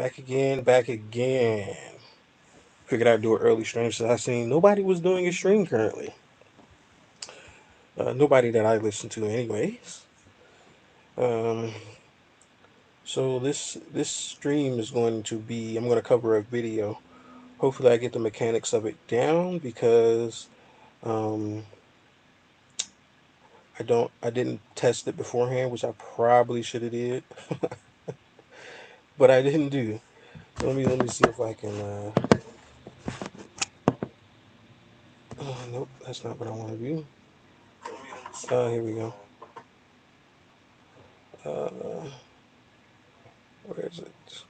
Back again, back again. Figured I'd do an early stream since I seen nobody was doing a stream currently. Nobody that I listen to, anyways. Um, so this stream is going to be. I'm going to cover a video. Hopefully, I get the mechanics of it down because um, I didn't test it beforehand, which I probably should have did, but I didn't do. Let me see if I can. Nope, that's not what I want to do. Here we go. Uh, where is it?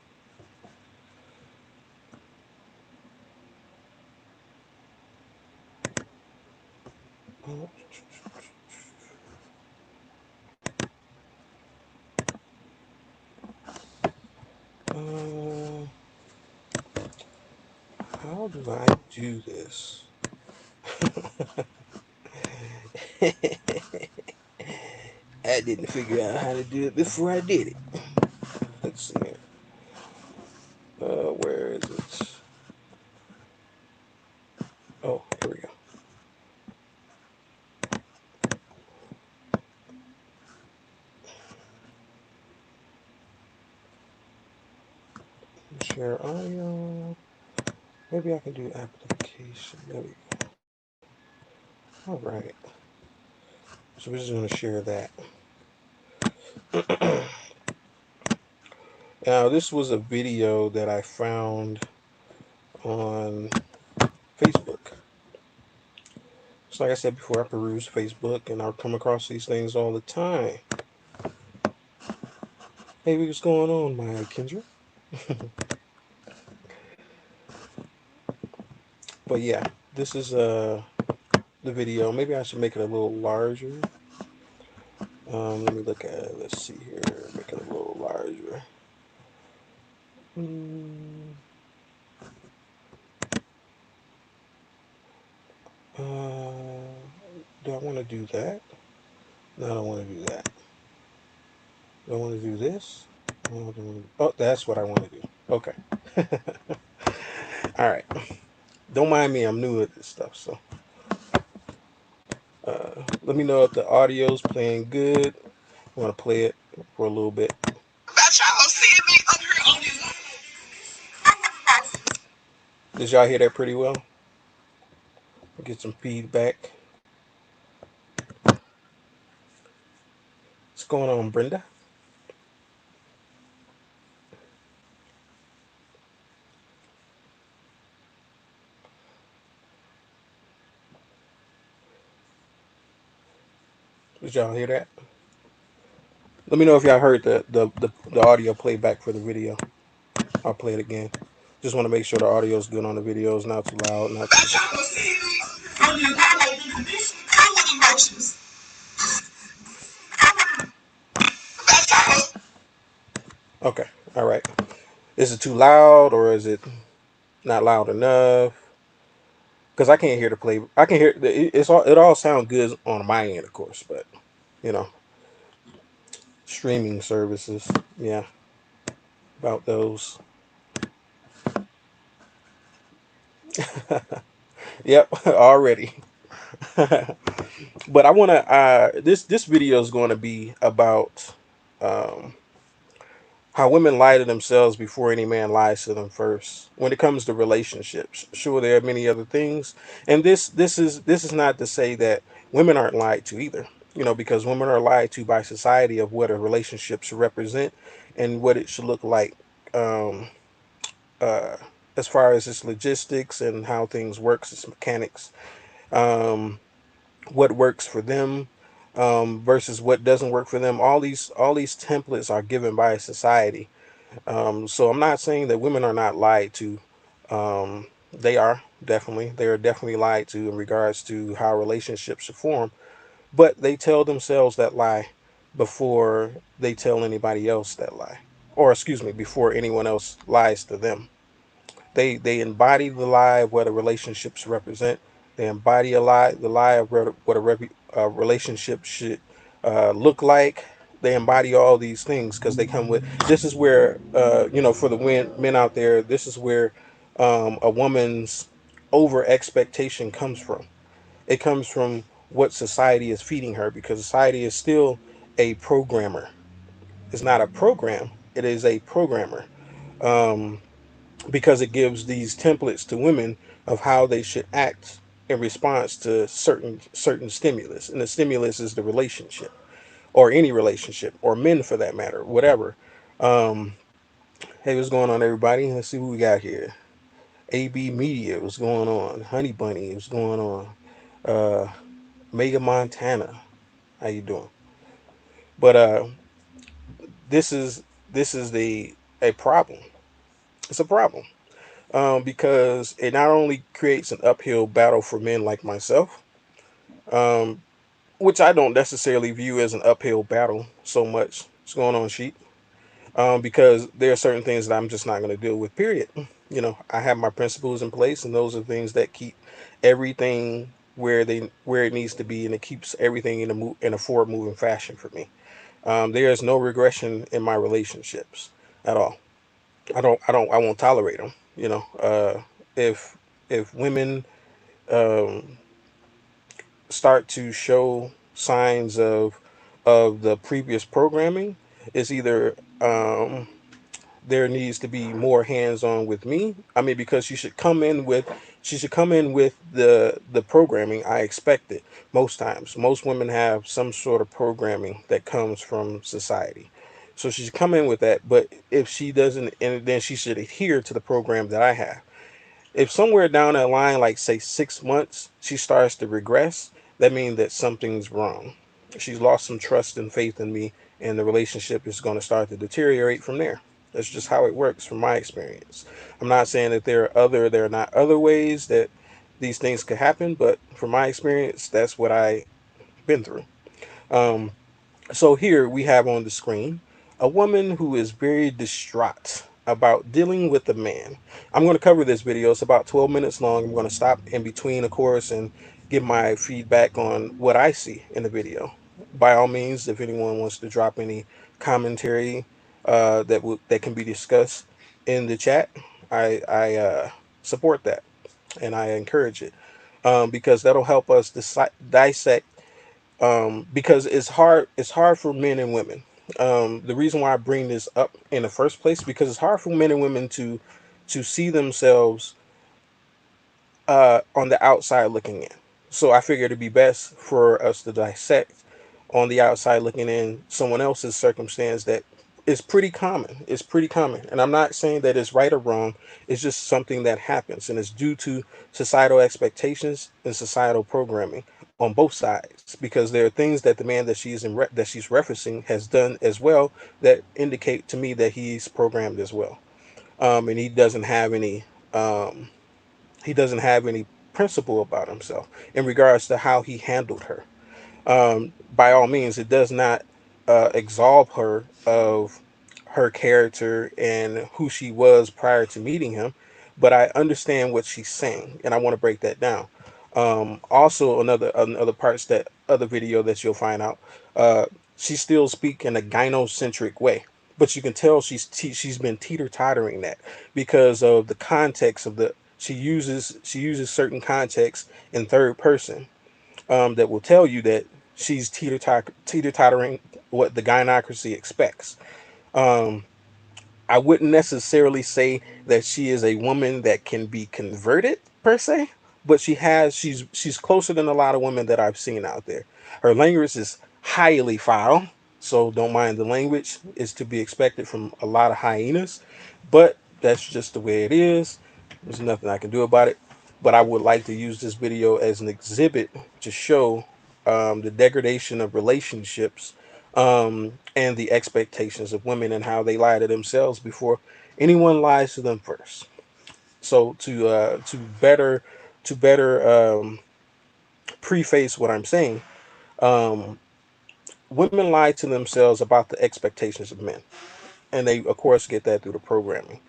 Uh, how do I do this? I didn't figure out how to do it before I did it. Let's see here. Where is it? Oh, here we go. Share audio. Maybe I can do application. There we go. All right. So we're just going to share that. Now, this was a video that I found on Facebook. So like I said before, I peruse Facebook and I come across these things all the time. Hey, what's going on, my Kendra? But yeah, this is the video. Maybe I should make it a little larger. Let me look at it. Let's see here. Make it a little larger. Do I want to do that? No, I don't want to do that. Do I want to do this? Oh, that's what I want to do. Okay. All right. Don't mind me. I'm new at this stuff, so let me know if the audio's playing good. I want to play it for a little bit. That's y'all seeing me up here on this. Did y'all hear that pretty well? Get some feedback. What's going on, Brenda? Did y'all hear that? Let me know if y'all heard the audio playback for the video. I'll play it again. Just want to make sure the audio is good on the video. It's not too loud. Not too. Okay. All right. Is it too loud or is it not loud enough? Because I can't hear the play. I can hear it all sounds good on my end, of course, but you know, streaming services. Yeah, about those. Yep, already. But I want to. This video is going to be about um, how women lie to themselves before any man lies to them first. When it comes to relationships, sure there are many other things, and this is not to say that women aren't lied to either. You know, because women are lied to by society of what a relationship should represent and what it should look like. Um, uh, as far as its logistics and how things works, its mechanics, um, what works for them versus what doesn't work for them. All these templates are given by society. So I'm not saying that women are not lied to. They are definitely. They are definitely lied to in regards to how relationships should form. But they tell themselves that lie before they tell anybody else that lie, or excuse me, before anyone else lies to them. They embody the lie of what a relationships represent. They embody the lie of what a relationship should look like, They embody all these things because they come with. This is where, for the men out there, this is where a woman's over expectation comes from. It comes from what society is feeding her, because society is still a programmer. It's not a program, it is a programmer. Um, because it gives these templates to women of how they should act in response to certain stimulus, and the stimulus is the relationship, or any relationship, or men for that matter, whatever. um hey, what's going on, everybody? Let's see who we got here. AB Media, what's going on? Honey Bunny, what's going on? uh Mega Montana, how you doing? But this is the a problem. It's a problem, because it not only creates an uphill battle for men like myself, um, which I don't necessarily view as an uphill battle so much. What's going on, sheep? Because there are certain things that I'm just not going to deal with. Period. I have my principles in place, and those are things that keep everything where it needs to be, and it keeps everything in a forward moving fashion for me. There is no regression in my relationships at all. I won't tolerate them. If women um, start to show signs of the previous programming, it's either there needs to be more hands on with me. I mean, because she should come in with the programming I expected. Most times, most women have some sort of programming that comes from society. So she should come in with that. But if she doesn't, and then she should adhere to the program that I have. If somewhere down that line, like say 6 months, she starts to regress, that means that something's wrong. She's lost some trust and faith in me, and the relationship is going to start to deteriorate from there. That's just how it works from my experience. I'm not saying that there are not other ways that these things could happen, but from my experience, that's what I've been through. Um, so here we have on the screen a woman who is very distraught about dealing with a man. I'm going to cover this video. It's about 12 minutes long. I'm going to stop in between, of course, and give my feedback on what I see in the video. By all means, if anyone wants to drop any commentary that can be discussed in the chat, I support that, and I encourage it, because that'll help us dissect, because it's hard for men and women. The reason why I bring this up in the first place, because it's hard for men and women to see themselves on the outside looking in. So I figured it'd be best for us to dissect on the outside looking in someone else's circumstance that is pretty common. It's pretty common. And I'm not saying that it's right or wrong. It's just something that happens, and it's due to societal expectations and societal programming on both sides, because there are things that the man that she's referencing has done as well that indicate to me that he's programmed as well. And um, he doesn't have any principle about himself in regards to how he handled her. By all means, it does not absolve her of her character and who she was prior to meeting him, but I understand what she's saying, and I want to break that down. Also, another parts that other video that you'll find out, uh, she still speak in a gynocentric way, but you can tell she's been teeter tottering that because of the context of the she uses certain context in third person, that will tell you that she's teeter tottering what the gynocracy expects. Um, I wouldn't necessarily say that she is a woman that can be converted per se, but she's closer than a lot of women that I've seen out there. Her language is highly foul, so don't mind the language. It's to be expected from a lot of hyenas, but that's just the way it is. There's nothing I can do about it. But I would like to use this video as an exhibit to show the degradation of relationships, and the expectations of women, and how they lie to themselves before anyone lies to them first. So to better preface what I'm saying, um, women lie to themselves about the expectations of men, and they of course get that through the programming.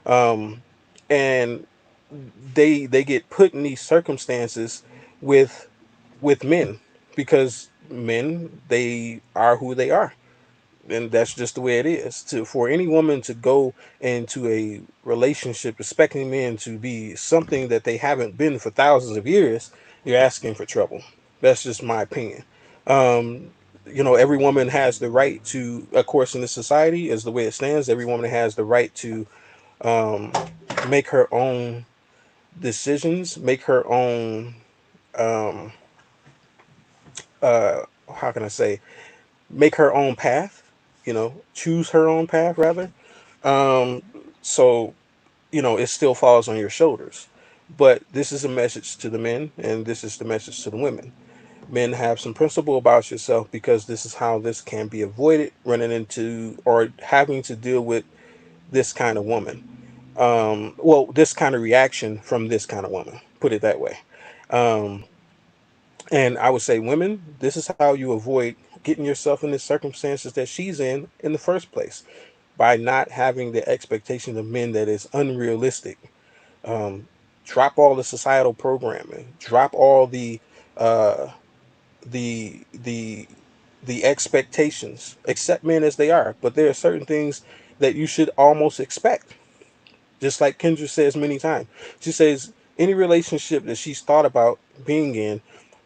Um, and they get put in these circumstances with men, because men, they are who they are. And that's just the way it is. To For any woman to go into a relationship expecting men to be something that they haven't been for thousands of years, you're asking for trouble. That's just my opinion. Um, every woman has the right to, of course, in this society, as the way it stands, every woman has the right to um, make her own decisions, make her own. Um, how can I say? Make her own path. Choose her own path rather. Um, so it still falls on your shoulders. But this is a message to the men, and this is the message to the women. Men, have some principle about yourself, because this is how this can be avoided, running into or having to deal with this kind of woman. Well, this kind of reaction from this kind of woman. Put it that way. Um, and I would say, women, this is how you avoid getting yourself in the circumstances that she's in the first place, by not having the expectation of men that is unrealistic. Um, Drop all the societal programming. Drop all uh, the the expectations. Accept men as they are, but there are certain things that you should almost expect. Just like Kendra says many times, she says any relationship that she's thought about being in,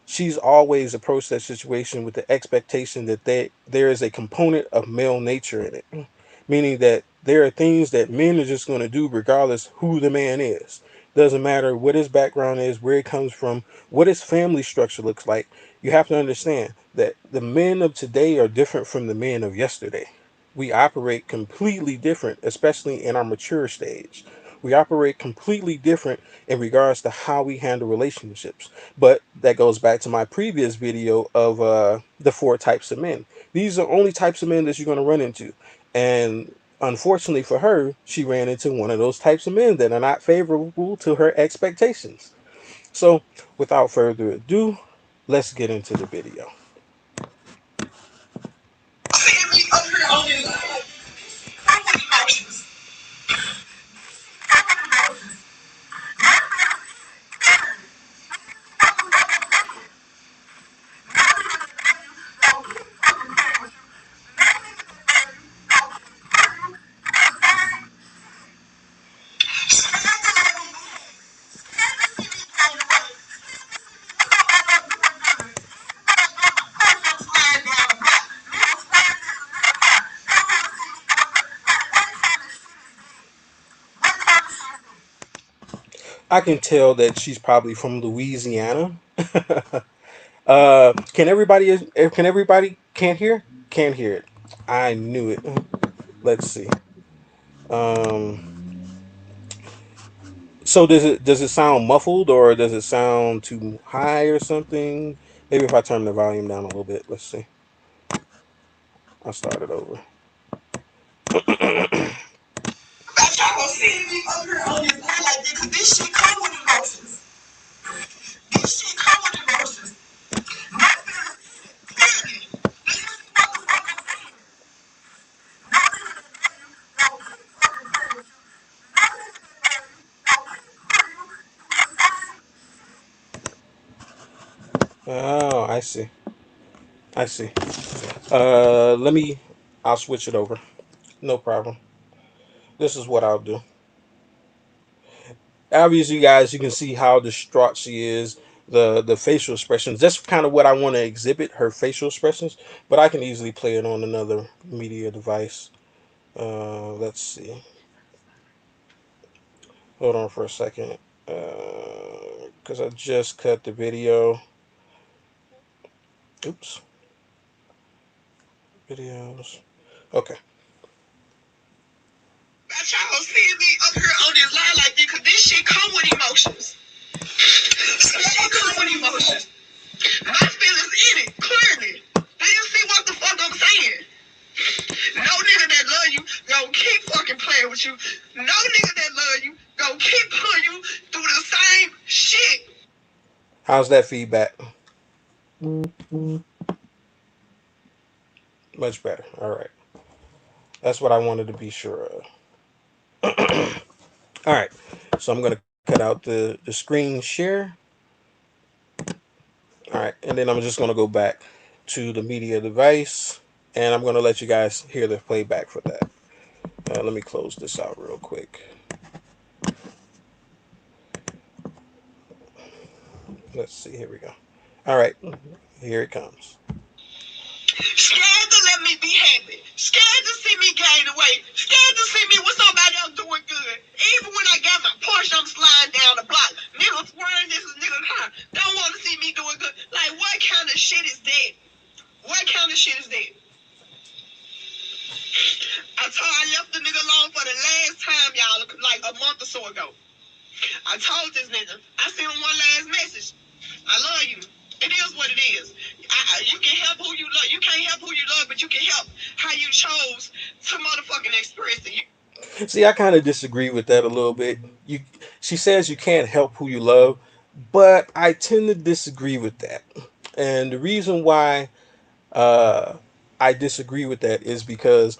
she's always approached that situation with the expectation that there is a component of male nature in it, meaning that there are things that men are just going to do regardless who the man is. Doesn't matter what his background is, where he comes from, what his family structure looks like. You have to understand that the men of today are different from the men of yesterday. We operate completely different, especially in our mature stage. We operate completely different in regards to how we handle relationships. But that goes back to my previous video of the four types of men. These are only types of men that you're going to run into. And unfortunately for her, she ran into one of those types of men that are not favorable to her expectations. So, without further ado, let's get into the video. I can tell that she's probably from Louisiana. Can everybody can't hear? Can't hear it. I knew it. Let's see. Um, so does it sound muffled, or does it sound too high or something? Maybe if I turn the volume down a little bit. Let's see. I'll start it over. Oh, I see. I see. Let me. I'll switch it over. No problem. This is what I'll do. Obviously, guys, you can see how distraught she is. The facial expressions. That's kind of what I want to exhibit, her facial expressions. But I can easily play it on another media device. Let's see. Hold on for a second. Because I just cut the video. Oops. Videos. Okay. Y'all seeing me up here on this line like this, because this shit come with emotions. This shit come with emotions. My feelings in it, clearly. Do you see what the fuck I'm saying? No nigga that love you gon' keep fucking playing with you. No nigga that love you gon' keep putting you through the same shit. How's that feedback? Much better. All right. That's what I wanted to be sure of. All right. So I'm gonna cut out the screen share. All right, and then I'm just gonna go back to the media device, and I'm going to let you guys hear the playback for that. Let me close this out real quick. Let's see. Here we go. All right, here it comes. Scared to let me be happy. Scared to see me gain weight. Scared to see me with somebody else doing good. Even when I got my Porsche, I'm sliding down the block. Niggas swearing this is nigga car. Don't want to see me doing good. Like, what kind of shit is that? What kind of shit is that? I left the nigga alone for the last time, y'all, like a month or so ago. I told this nigga, I sent him one last message. I love you. It is what it is. You can help who you love. You can't help who you love, but you can help how you chose to motherfucking express it. See, I kind of disagree with that a little bit. She says you can't help who you love, but I tend to disagree with that. And the reason why uh, I disagree with that is because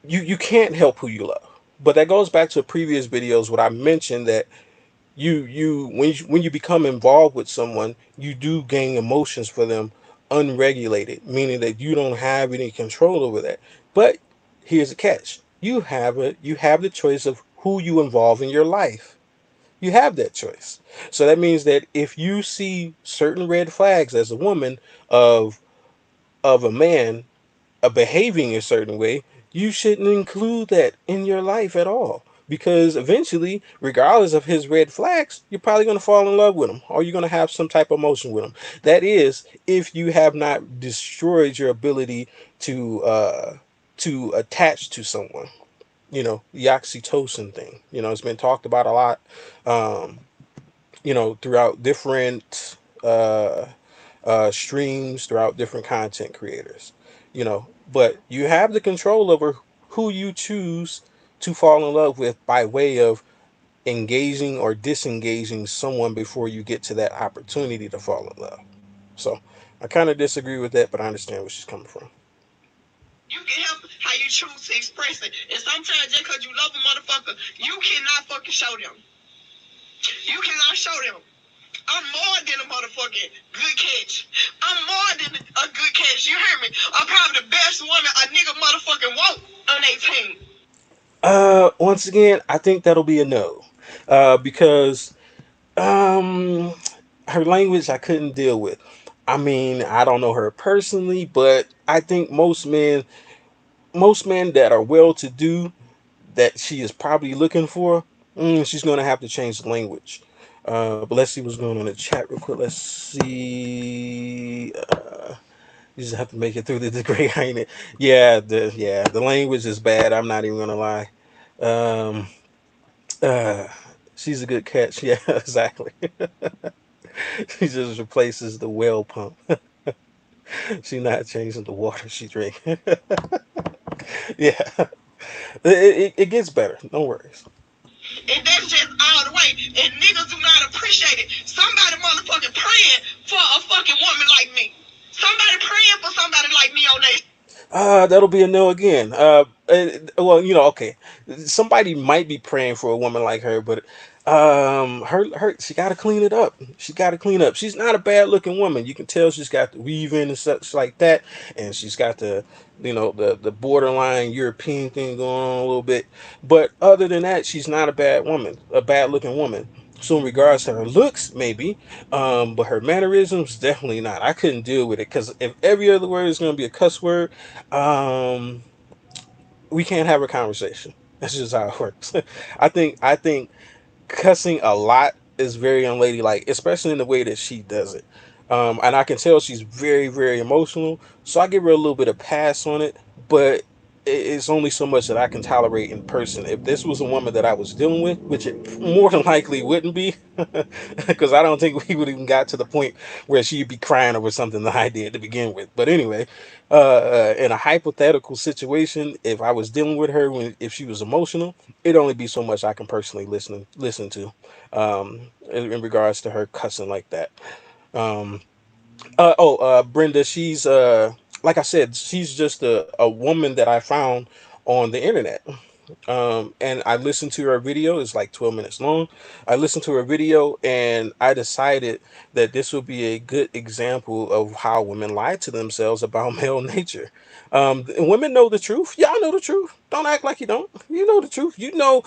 you can't help who you love. But that goes back to previous videos what I mentioned that when you become involved with someone, you do gain emotions for them unregulated, meaning that you don't have any control over that. But here's the catch: you have the choice of who you involve in your life. You have that choice. So that means that if you see certain red flags as a woman of a man behaving a certain way, you shouldn't include that in your life at all. Because eventually, regardless of his red flags, you're probably going to fall in love with him or you're going to have some type of emotion with him. That is, if you have not destroyed your ability to attach to someone. The oxytocin thing. It's been talked about a lot, um, throughout different streams, throughout different content creators. But you have the control over who you choose to fall in love with by way of engaging or disengaging someone before you get to that opportunity to fall in love. So I kind of disagree with that, but I understand where she's coming from. You can help how you choose to express it. And sometimes just because you love a motherfucker, you cannot fucking show them. You cannot show them. I'm more than a motherfucking good catch. I'm more than a good catch. You hear me? I'm probably the best woman a nigga motherfucking want on their team. Once again, I think that'll be a no, because um, her language I couldn't deal with. I mean, I don't know her personally, but I think most men that are well to do that she is probably looking for, she's going to have to change the language. But let's see what's going on in the chat real quick. Let's see. You just have to make it through the degree, ain't it? The language is bad. I'm not even gonna lie. Um, uh, she's a good catch. Yeah, exactly. She just replaces the well pump. She's not changing the water she drink. Yeah, it gets better. No worries. And that's just all the way. And niggas do not appreciate it. Somebody motherfucking praying for a fucking woman like me. Somebody praying for somebody like me on their. That'll be a no again. Well, okay. Somebody might be praying for a woman like her, but she got to clean it up. She got to clean up. She's not a bad looking woman. You can tell she's got the weave in and such like that, and she's got the borderline European thing going on a little bit. But other than that, she's not a bad woman, a bad looking woman. So in regards to her looks, maybe, but her mannerisms, definitely not. I couldn't deal with it because if every other word is going to be a cuss word, um, we can't have a conversation. That's just how it works. I think cussing a lot is very unladylike, especially in the way that she does it. And I can tell she's very, very emotional. So I give her a little bit of pass on it, but it's only so much that I can tolerate in person. If this was a woman that I was dealing with, which it more than likely wouldn't be, because I don't think we would even got to the point where she'd be crying over something that I did to begin with. But anyway, in a hypothetical situation, if I was dealing with her if she was emotional, it'd only be so much I can personally listen to, in regards to her cussing like that. Um, Brenda, she's like I said, she's just a woman that I found on the internet. And I listened to her video. It's like 12 minutes long. I listened to her video, and I decided that this would be a good example of how women lie to themselves about male nature. And women know the truth. Y'all know the truth. Don't act like you don't. You know the truth. You know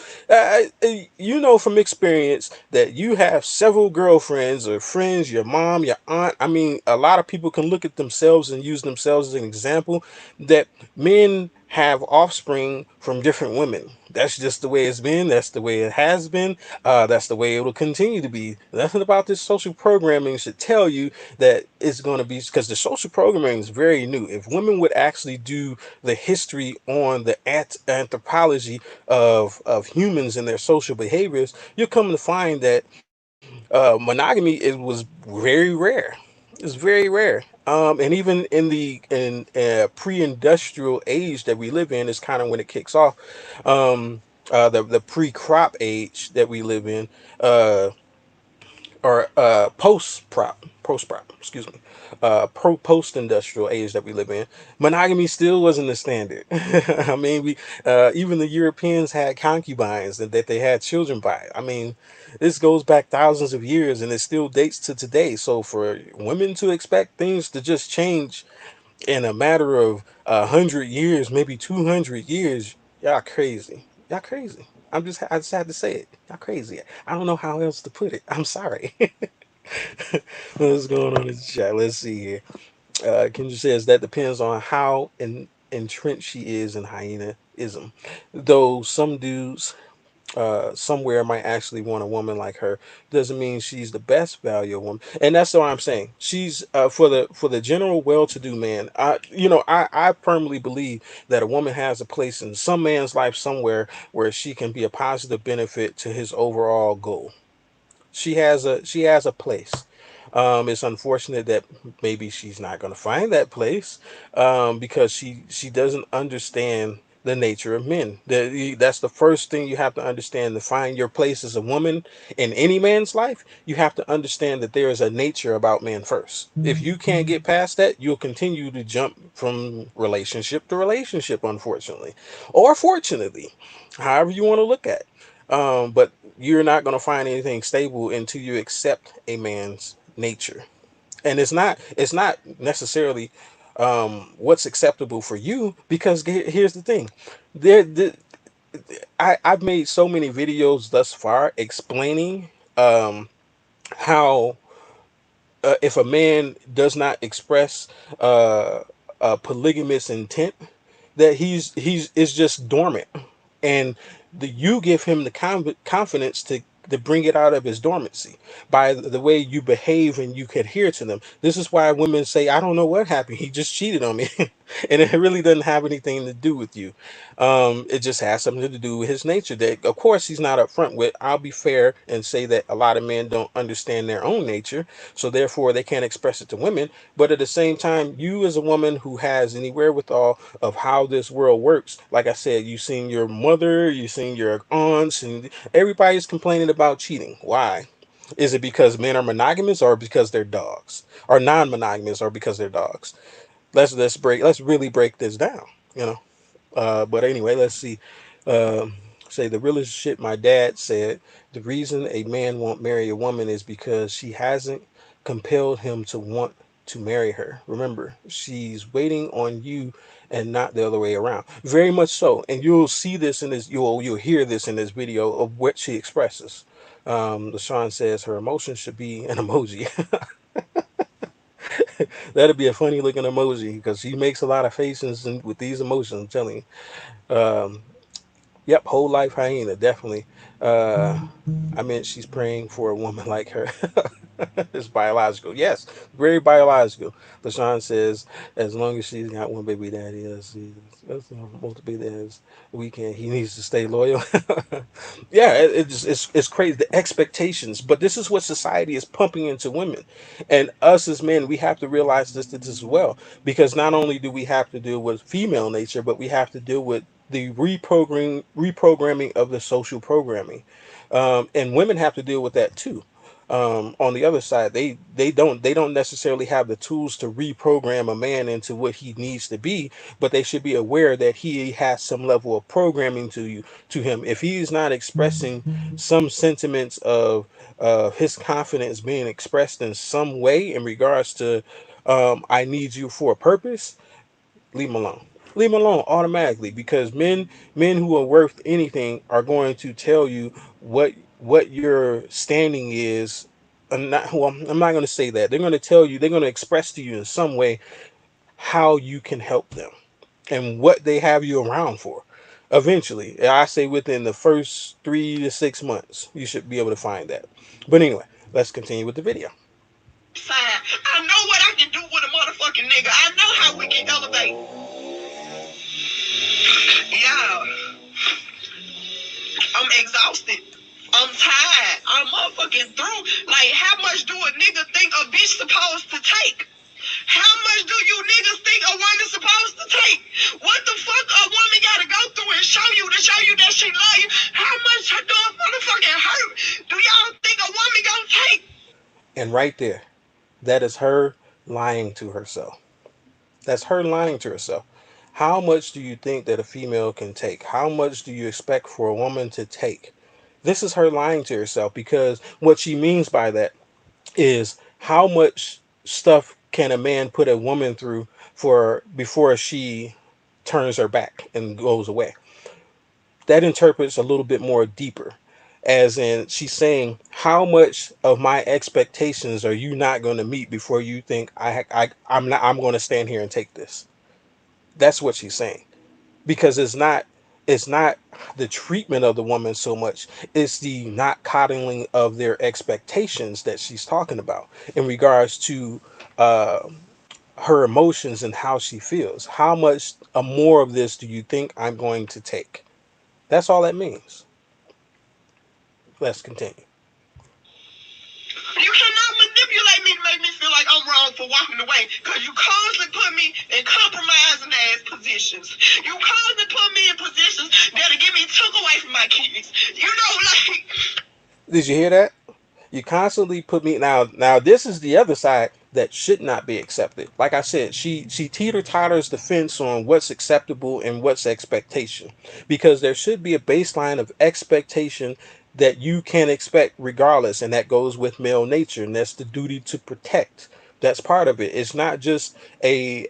from experience that you have several girlfriends or friends, your mom, your aunt. I mean, a lot of people can look at themselves and use themselves as an example that men have offspring from different women. That's just the way it's been. That's the way it has been. That's the way it will continue to be. Nothing about this social programming should tell you that it's going to be, because the social programming is very new. If women would actually do the history on the anthropology of humans and their social behaviors, you'll come to find that monogamy was very rare. It's very rare. And even in pre-industrial age that we live in is kind of when it kicks off. The pre-crop age that we live in, uh, or excuse me, post industrial age that we live in, monogamy still wasn't the standard. I mean, we even the Europeans had concubines and that they had children by. I mean, this goes back thousands of years and it still dates to today. So for women to expect things to just change in a matter of 100 years, maybe 200 years, y'all crazy. Y'all crazy. I just had to say it. Y'all crazy. I don't know how else to put it. I'm sorry. What's going on in the chat? Let's see here. Kendra says that depends on how entrenched she is in hyenaism. Though some dudes somewhere might actually want a woman like her, doesn't mean she's the best value woman. And that's what I'm saying. She's for the general well-to-do man. I firmly believe that a woman has a place in some man's life somewhere where she can be a positive benefit to his overall goal. She has a place. It's unfortunate that maybe she's not going to find that place because she doesn't understand the nature of men. That's the first thing you have to understand to find your place as a woman in any man's life. You have to understand that there is a nature about men first. If you can't get past that, you'll continue to jump from relationship to relationship, unfortunately, or fortunately, however you want to look at it. But you're not going to find anything stable until you accept a man's nature. And it's not necessarily what's acceptable for you, because here's the thing. I've made so many videos thus far explaining how if a man does not express a polygamous intent, that he's is just dormant, and you give him the confidence to bring it out of his dormancy by the way you behave and you adhere to them. This is why women say, "I don't know what happened. He just cheated on me," and it really doesn't have anything to do with you. It just has something to do with his nature. That, of course, he's not upfront with. I'll be fair and say that a lot of men don't understand their own nature, so therefore they can't express it to women. But at the same time, you as a woman who has any wherewithal of how this world works, like I said, you've seen your mother, you've seen your aunts, and everybody's complaining about cheating. Why? Is it because men are monogamous, or because they're dogs, or non-monogamous, or because they're dogs? Let's really break this down. You know. But anyway, let's see. Um, Say the realest shit my dad said. The reason a man won't marry a woman is because she hasn't compelled him to want to marry her. Remember, she's waiting on you and not the other way around. Very much so. And you'll see this in this. You'll hear this in this video of what she expresses. LaShawn says her emotion should be an emoji. That'd be a funny looking emoji because she makes a lot of faces with these emotions. I'm telling you. Yep, whole life hyena, definitely. Uh, I meant she's praying for a woman like her. It's biological. Yes, very biological. LaShawn says, as long as she's got one baby daddy, that's multiple dads, we can. He needs to stay loyal. Yeah, it's crazy, the expectations. But this is what society is pumping into women, and us as men, we have to realize this as well, because not only do we have to deal with female nature, but we have to deal with the reprogramming of the social programming, and women have to deal with that too. On the other side, they don't necessarily have the tools to reprogram a man into what he needs to be, but they should be aware that he has some level of programming to him. If he is not expressing some sentiments of his confidence being expressed in some way in regards to I need you for a purpose, leave him alone. Leave him alone automatically, because men who are worth anything are going to tell you what your standing is. I'm not going to say that. They're going to tell you. They're going to express to you in some way how you can help them and what they have you around for. Eventually, I say within the first 3 to 6 months, you should be able to find that. But anyway, let's continue with the video. I know what I can do with a motherfucking nigga. I know how we can elevate. Yeah, I'm exhausted. I'm tired. I'm motherfucking through. Like, how much do a nigga think a bitch supposed to take? How much do you niggas think a woman's supposed to take? What the fuck a woman gotta go through and show you that she love you? How much do a motherfucking hurt do y'all think a woman gonna take? And right there, that is her lying to herself. That's her lying to herself. How much do you think that a female can take? How much do you expect for a woman to take? This is her lying to herself, because what she means by that is how much stuff can a man put a woman through for before she turns her back and goes away. That interprets a little bit more deeper, as in she's saying, how much of my expectations are you not going to meet before you think I'm going to stand here and take this. That's what she's saying, because it's not the treatment of the woman so much, it's the not coddling of their expectations that she's talking about in regards to uh, her emotions and how she feels. How much more of this do you think I'm going to take? That's all that means. Let's continue. You cannot manipulate me to make me feel like I'm wrong for walking away, because you constantly put me in compromising ass positions. You constantly put me in positions that'll get me took away from my kids. You know, like, Did you hear that? You constantly put me now this is the other side that should not be accepted. Like I said, she teeter totters the fence on what's acceptable and what's expectation, because there should be a baseline of expectation that you can expect regardless, and that goes with male nature, and that's the duty to protect. That's part of it. It's not just a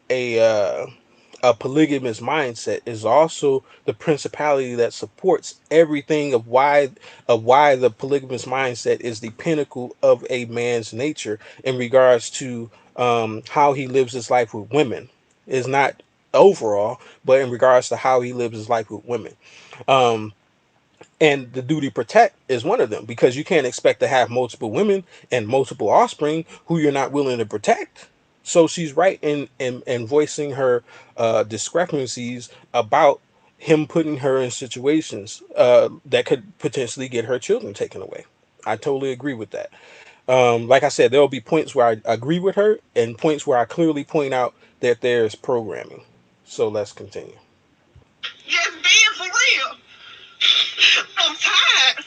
polygamous mindset, is also the principality that supports everything of why the polygamous mindset is the pinnacle of a man's nature in regards to how he lives his life with women. Is not overall, but in regards to how he lives his life with women. Um, and the duty protect is one of them, because you can't expect to have multiple women and multiple offspring who you're not willing to protect. So she's right in voicing her discrepancies about him putting her in situations that could potentially get her children taken away. I totally agree with that. Like I said, there will be points where I agree with her and points where I clearly point out that there's programming. So let's continue. just being for real. I'm tired.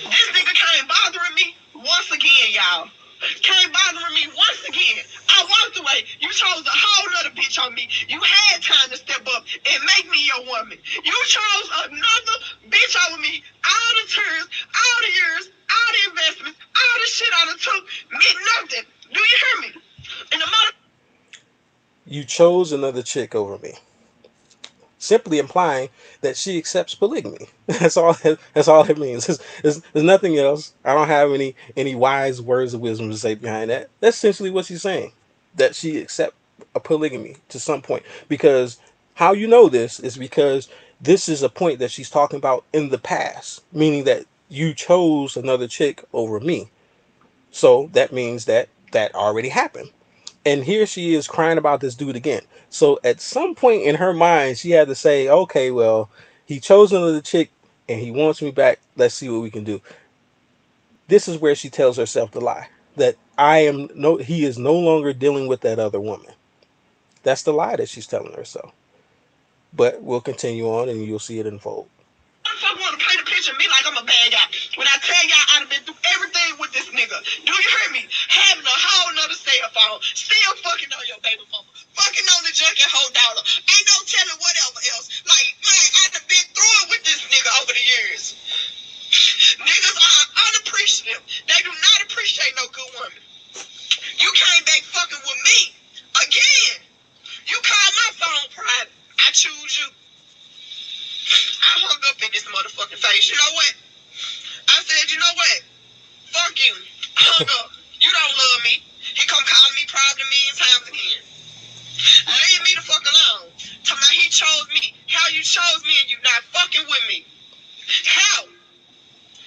This nigga came bothering me once again, y'all. Came bothering me once again. I walked away. You chose a whole nother bitch on me. You had time to step up and make me your woman. You chose another bitch over me. All the turns, all the years, all the investments, all the shit I done took meant nothing. Do you hear me? And the mother You chose another chick over me, simply implying that she accepts polygamy. That's all. That's all it means. There's nothing else. I don't have any wise words of wisdom to say behind that. That's essentially what she's saying. That she accepts a polygamy to some point. Because how you know this is because this is a point that she's talking about in the past, meaning that you chose another chick over me. So that means that that already happened. And here she is crying about this dude again. So at some point in her mind, she had to say, okay, well, he chose another chick and he wants me back. Let's see what we can do. This is where she tells herself the lie, that he is no longer dealing with that other woman. That's the lie that she's telling herself. But we'll continue on and you'll see it unfold. motherfucker want to paint a picture of me like I'm a bad guy. When I tell y'all I done been through everything with this nigga. Do you hear me? Having a whole nother cell phone. Still fucking on your baby mama. Fucking on the junkie whole dollar. Ain't no telling whatever else. Like, man, I done been through it with this nigga over the years. Niggas are unappreciative. They do not appreciate no good woman. You came back fucking with me. Again. You called my phone private. I choose you. I hung up in this motherfucking face. You know what? I said, you know what? Fuck you. I hung up. You don't love me. He come calling me private a million times again. Leave me the fuck alone. Talking about he chose me. How you chose me and you not fucking with me? How?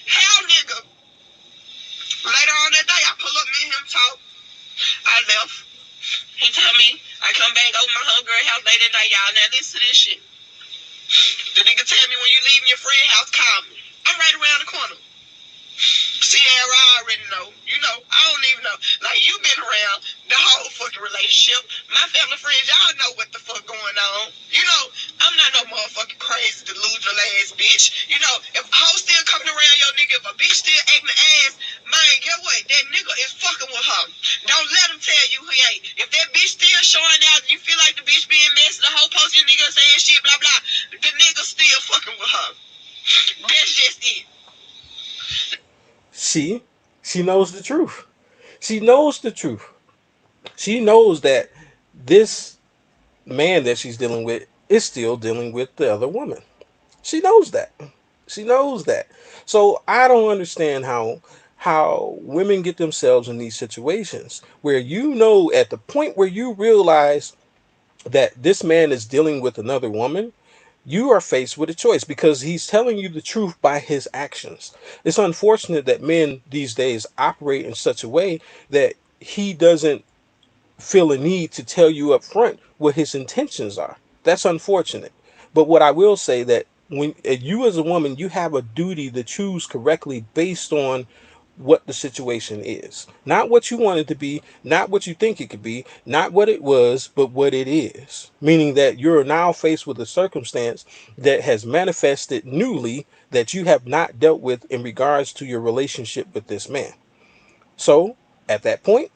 How, nigga? Later on that day, I pull up, me and him talk. I left. He tell me, I come back over my homegirl house late at night, y'all. Now listen to this shit. The nigga tell me when you leaving your friend house, call me. I'm right around the corner. Sierra, I already know. You know, I don't even know. Like, you been around the whole fucking relationship. My family friends, y'all know what the fuck going on. You know, I'm not no motherfucking crazy delusional ass bitch. You know, if a hoe still coming around your nigga, if a bitch still acting ass, man, get what? That nigga is fucking with her. Don't let him tell you he ain't. If that bitch still showing out and you feel like the bitch being messy, the hoe posting your nigga saying shit, blah, blah, the nigga still fucking with her. That's just it. She knows the truth. She knows the truth. She knows that this man that she's dealing with is still dealing with the other woman. She knows that. She knows that. So I don't understand how women get themselves in these situations where you know at the point where you realize that this man is dealing with another woman, you are faced with a choice because he's telling you the truth by his actions. It's unfortunate that men these days operate in such a way that he doesn't feel a need to tell you up front what his intentions are. That's unfortunate. But what I will say that when you as a woman, you have a duty to choose correctly based on what the situation is. Not what you want it to be, not what you think it could be, not what it was, but what it is. Meaning that you're now faced with a circumstance that has manifested newly that you have not dealt with in regards to your relationship with this man. So at that point,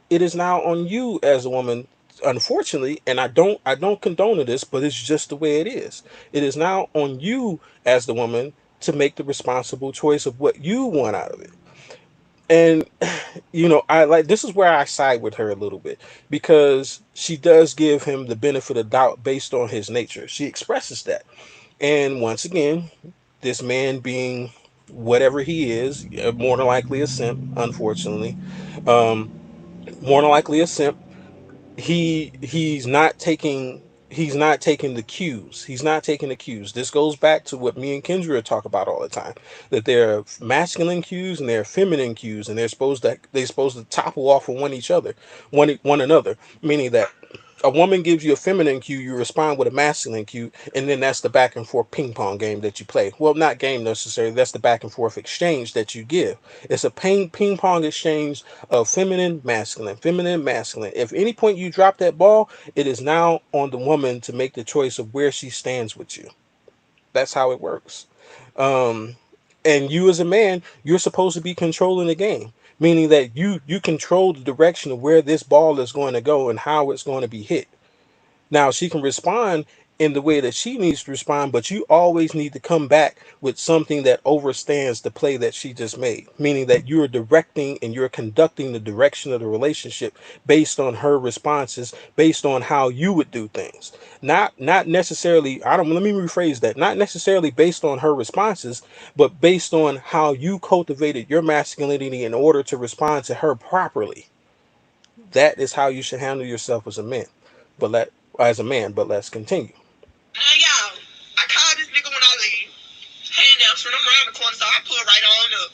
it is now on you as a woman, unfortunately, and I don't condone this, but it's just the way it is. It is now on you as the woman to make the responsible choice of what you want out of it. And I like, this is where I side with her a little bit because she does give him the benefit of doubt based on his nature. She expresses that. And once again, this man being whatever he is, more than likely a simp, unfortunately. Um, More than likely a simp. He's not taking the cues. He's not taking the cues. This goes back to what me and Kendra talk about all the time. That there are masculine cues and there are feminine cues, and they're supposed to topple off of one another. Meaning that a woman gives you a feminine cue, you respond with a masculine cue, and then that's the back and forth ping pong game that you play. Well, not game necessarily, that's the back and forth exchange that you give. It's a ping pong exchange of feminine, masculine, feminine, masculine. If any point you drop that ball, it is now on the woman to make the choice of where she stands with you. That's how it works. Um, and you as a man, you're supposed to be controlling the game, meaning that you control the direction of where this ball is going to go and how it's going to be hit. Now she can respond in the way that she needs to respond, but you always need to come back with something that overstands the play that she just made, meaning that you're directing and you're conducting the direction of the relationship based on her responses, based on how you would do things. Not necessarily, I don't let me rephrase that, not necessarily based on her responses, but based on how you cultivated your masculinity in order to respond to her properly. That is how you should handle yourself as a man. But let's continue. Now, y'all, I call this nigga when I leave. Hey, now, so I'm around the corner, so I pull right on up.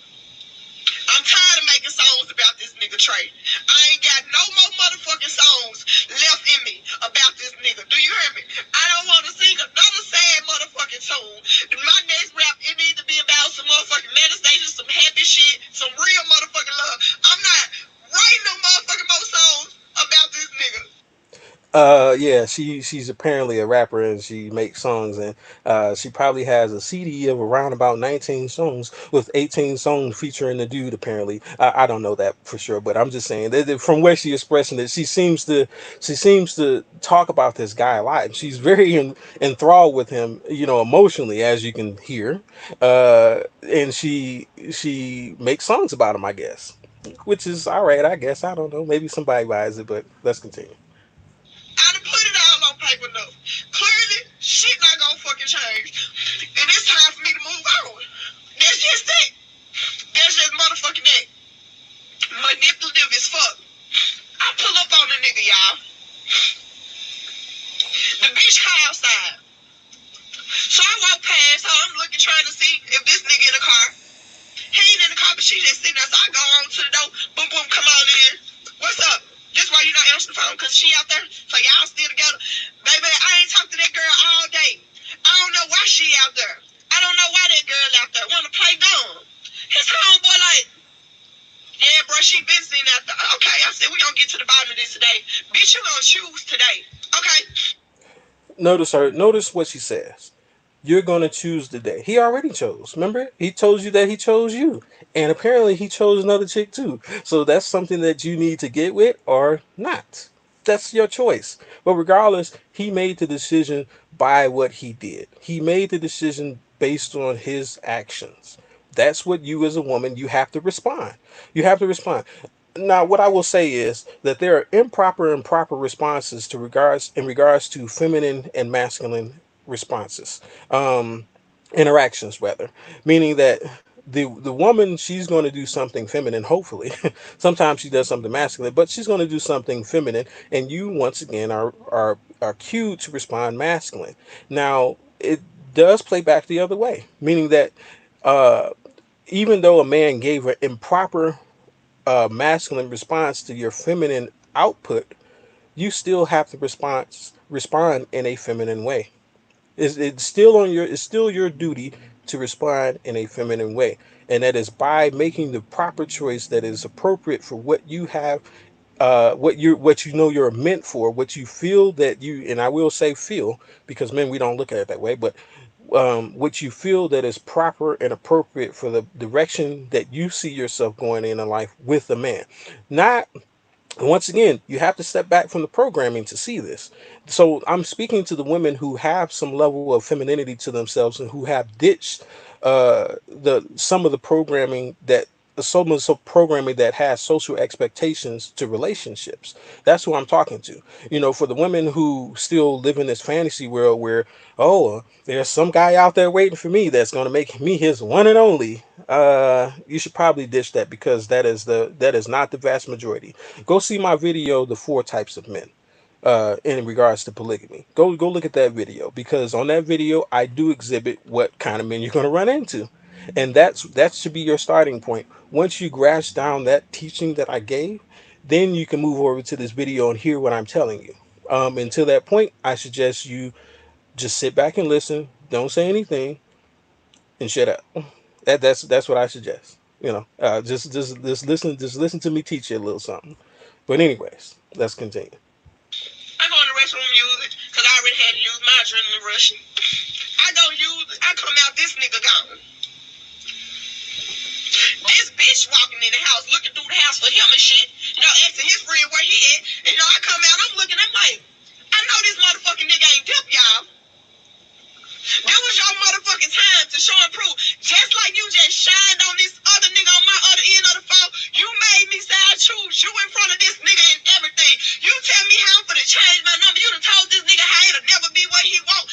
I'm tired of making songs about this nigga Trey. I ain't got no more motherfucking songs left in me about this nigga. Do you hear me? I don't want to sing another sad motherfucking tune. My next rap, it needs to be about some motherfucking manifestation, some happy shit, some real motherfucking love. I'm not writing no motherfucking more songs about this nigga. Yeah, she's apparently a rapper and she makes songs, and she probably has a CD of around about 19 songs with 18 songs featuring the dude. Apparently, I don't know that for sure, but I'm just saying that from where she expressing it, she seems to talk about this guy a lot, and she's very enthralled with him, emotionally, as you can hear, and she makes songs about him, I guess, which is all right, I guess. I don't know, maybe somebody buys it, but let's continue. I done put it all on paper though. Clearly, shit not gonna fucking change. And it's time for me to move on. That's just it. That's just motherfucking it. Manipulative as fuck. I pull up on the nigga, y'all. The bitch high outside. So I walk past her. I'm looking, trying to see if this nigga in the car. He ain't in the car, but she just sitting there. So I go on to the door. Boom, boom, come on in. What's up? This why you not answering the phone? Because she out there? So y'all still together? Baby, I ain't talked to that girl all day. I don't know why she out there. I don't know why that girl out there want to play dumb. His homeboy like, yeah, bro, she been seen out there. Okay, I said, we gonna get to the bottom of this today. Bitch, you gonna choose today. Okay? Notice her. Notice what she says. You're going to choose the day. He already chose. Remember? He told you that he chose you. And apparently he chose another chick too. So that's something that you need to get with or not. That's your choice. But regardless, he made the decision by what he did. He made the decision based on his actions. That's what you as a woman, you have to respond. You have to respond. Now, what I will say is that there are improper and proper responses to regards in regards to feminine and masculine responses, um, interactions rather, meaning that the woman, she's going to do something feminine. Hopefully, sometimes she does something masculine, but she's going to do something feminine, and you once again are cued to respond masculine. Now, it does play back the other way, meaning that uh, even though a man gave an improper masculine response to your feminine output, you still have to respond in a feminine way. It's still your duty to respond in a feminine way, and that is by making the proper choice that is appropriate for what you have, what you know you're meant for, what you feel that you, and I will say feel, because men, we don't look at it that way, but what you feel that is proper and appropriate for the direction that you see yourself going in life with a man. Not Once again, you have to step back from the programming to see this. So I'm speaking to the women who have some level of femininity to themselves and who have ditched the some of the programming that some of the programming that has social expectations to relationships. That's who I'm talking to. For the women who still live in this fantasy world where, oh, there's some guy out there waiting for me that's going to make me his one and only. You should probably ditch that, because that is not the vast majority. Go see my video, The Four Types of Men, in regards to polygamy. Go look at that video, because on that video I do exhibit what kind of men you're going to run into, and that should be your starting point. Once you grasp down that teaching that I gave, then you can move over to this video and hear what I'm telling you. Until that point, I suggest you just sit back and listen. Don't say anything and shut up. That's what I suggest. Just listen to me teach you a little something. But anyways, let's continue. I go in the restroom and use it because I already had to use my adrenaline rush. I go use it. I come out, this nigga gone. This bitch walking in the house, looking through the house for him and shit. Asking his friend where he at. And I come out, I'm looking, I'm like, I know this motherfucking nigga ain't dip, y'all. That was your motherfucking time to show and prove. Just like you just shined on this other nigga on my other end of the phone, you made me say I choose you in front of this nigga and everything. You tell me how I'm gonna change my number. You done told this nigga how it'll never be what he want.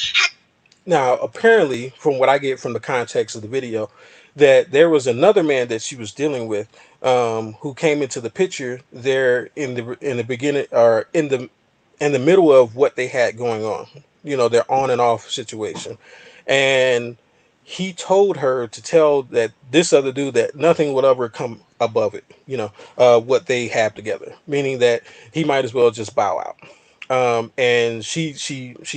Now, apparently, from what I get from the context of the video, that there was another man that she was dealing with, who came into the picture there in the beginning, or in the middle of what they had going on. Their on and off situation, and he told her to tell that this other dude that nothing would ever come above it. What they have together, meaning that he might as well just bow out. And she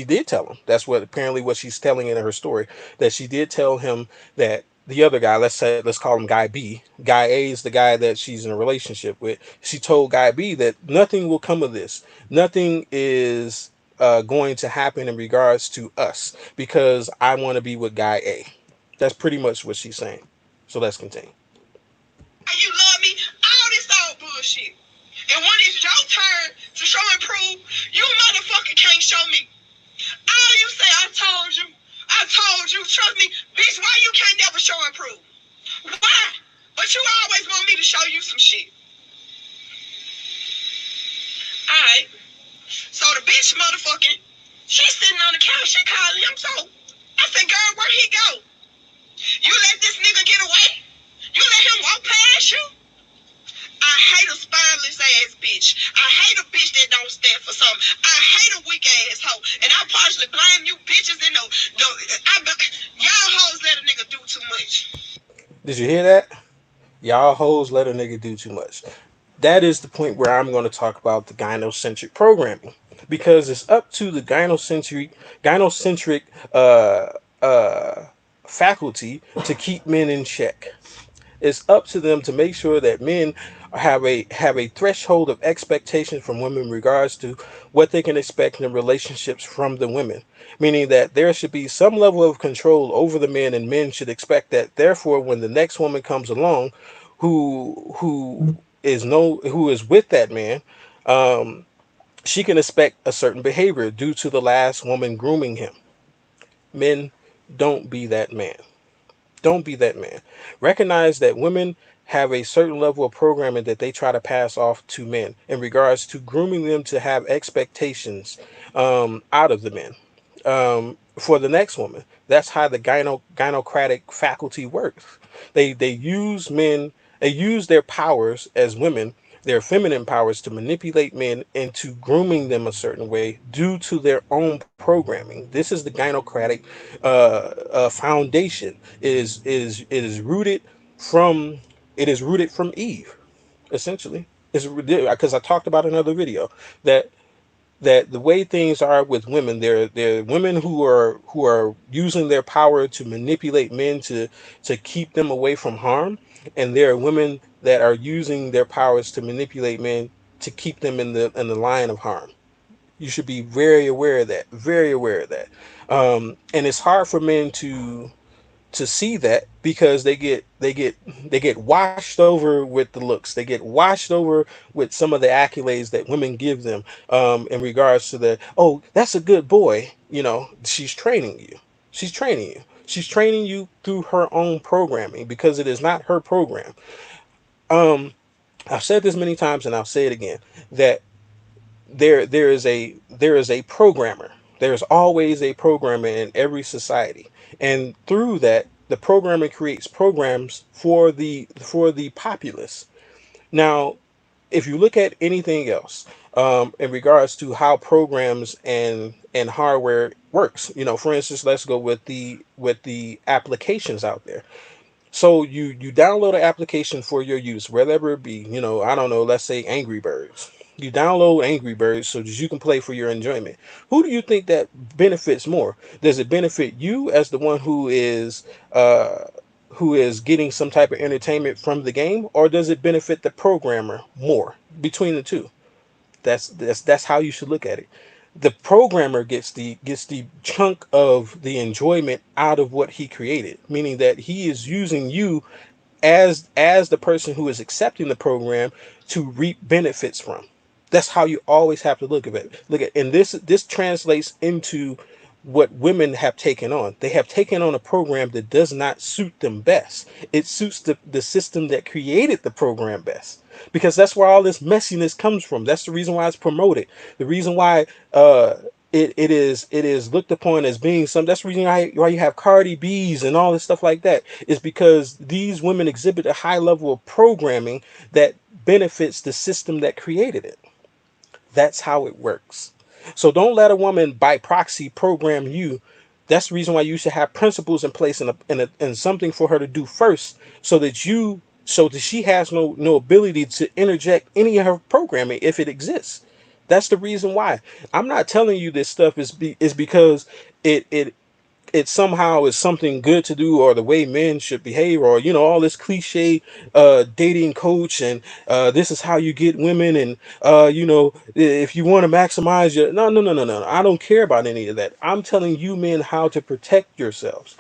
did tell him. That's what apparently what she's telling in her story, that she did tell him that the other guy, let's call him guy B. Guy A is the guy that she's in a relationship with. She told guy B that nothing will come of this. Nothing is going to happen in regards to us because I want to be with guy A. That's pretty much what she's saying. So let's continue. You love me, all this old bullshit. And when it's your turn to show and prove, you motherfucker can't show me. All you say, I told you, trust me, bitch, why you can't never show and prove? Why? But you always want me to show you some shit. Alright. So the bitch motherfucking, she's sitting on the couch, she calling him, so I said, girl, where he go? You let this nigga get away? You let him walk past you? I hate a spineless ass bitch. I hate a bitch that don't stand for something. I hate a weak ass hoe. And I partially blame you bitches and y'all hoes let a nigga do too much. Did you hear that? Y'all hoes let a nigga do too much. That is the point where I'm going to talk about the gynocentric programming because it's up to the gynocentric uh, uh, faculty to keep men in check. It's up to them to make sure that men have a threshold of expectation from women in regards to what they can expect in relationships from the women. Meaning that there should be some level of control over the men, and men should expect that. Therefore, when the next woman comes along, who is with that man, um, she can expect a certain behavior due to the last woman grooming him. Men, don't be that man. Don't be that man. Recognize that women have a certain level of programming that they try to pass off to men in regards to grooming them to have expectations out of the men for the next woman. That's how the gynocratic faculty works. They use men. They use their powers as women, their feminine powers, to manipulate men into grooming them a certain way due to their own programming. This is the gynocratic foundation. It is rooted from Eve, essentially. It's because I talked about in another video that the way things are with women, they're women who are using their power to manipulate men to keep them away from harm, and there are women that are using their powers to manipulate men to keep them in the line of harm. You should be very aware of that, very aware of that. And it's hard for men to see that because they get washed over with the looks. They get washed over with some of the accolades that women give them in regards to the, oh, that's a good boy. She's training you. She's training you. She's training you through her own programming because it is not her program. Um, I've said this many times and I'll say it again that there is a programmer. There's always a programmer in every society, and through that, the programmer creates programs for the populace. Now, if you look at anything else in regards to how programs and hardware works, for instance, let's go with the applications out there. So you download an application for your use, wherever it be. I don't know. Let's say Angry Birds. You download Angry Birds so that you can play for your enjoyment. Who do you think that benefits more? Does it benefit you as the one uh, who is getting some type of entertainment from the game, or does it benefit the programmer more? Between the two, that's how you should look at it. The programmer gets the chunk of the enjoyment out of what he created, meaning that he is using you as the person who is accepting the program to reap benefits from. That's how you always have to look at it. And this translates into what women have taken on. They have taken on a program that does not suit them best. It suits the system that created the program best. Because that's where all this messiness comes from. That's the reason why it's promoted. The reason why it is looked upon as being some. That's the reason why you have Cardi B's and all this stuff like that. Is because these women exhibit a high level of programming that benefits the system that created it. That's how it works. So don't let a woman by proxy program you. That's the reason why you should have principles in place and something for her to do first, so that she has no ability to interject any of her programming if it exists. That's the reason why. I'm not telling you this stuff is because it it somehow is something good to do, or the way men should behave, or all this cliche dating coach, and this is how you get women, and if you want to maximize your, no, no, no, no, no, I don't care about any of that. I'm telling you men how to protect yourselves.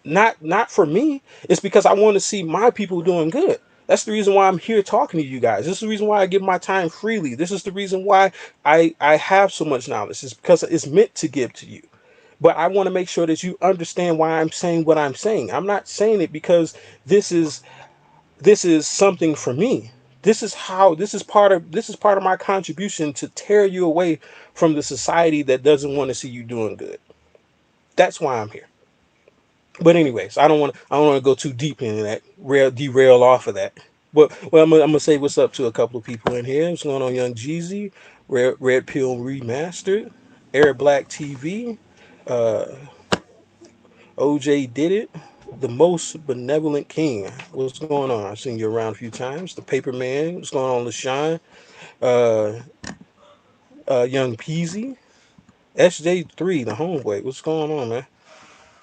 Not for me. It's because I want to see my people doing good. That's the reason why I'm here talking to you guys. This is the reason why I give my time freely. This is the reason why I have so much knowledge. It's because it's meant to give to you. But I want to make sure that you understand why I'm saying what I'm saying. I'm not saying it because this is this is something for me. This is part of my contribution to tear you away from the society that doesn't want to see you doing good. That's why I'm here. But anyways, I don't want to go too deep into that. Derail off of that. But well, I'm gonna say what's up to a couple of people in here. What's going on, Young Jeezy, Red Pill Remastered, Air Black TV, uh, OJ did it. The most benevolent king. What's going on? I've seen you around a few times. The Paper Man. What's going on, LaShawn? Uh, Young Peasy. SJ3, the homeboy. What's going on, man?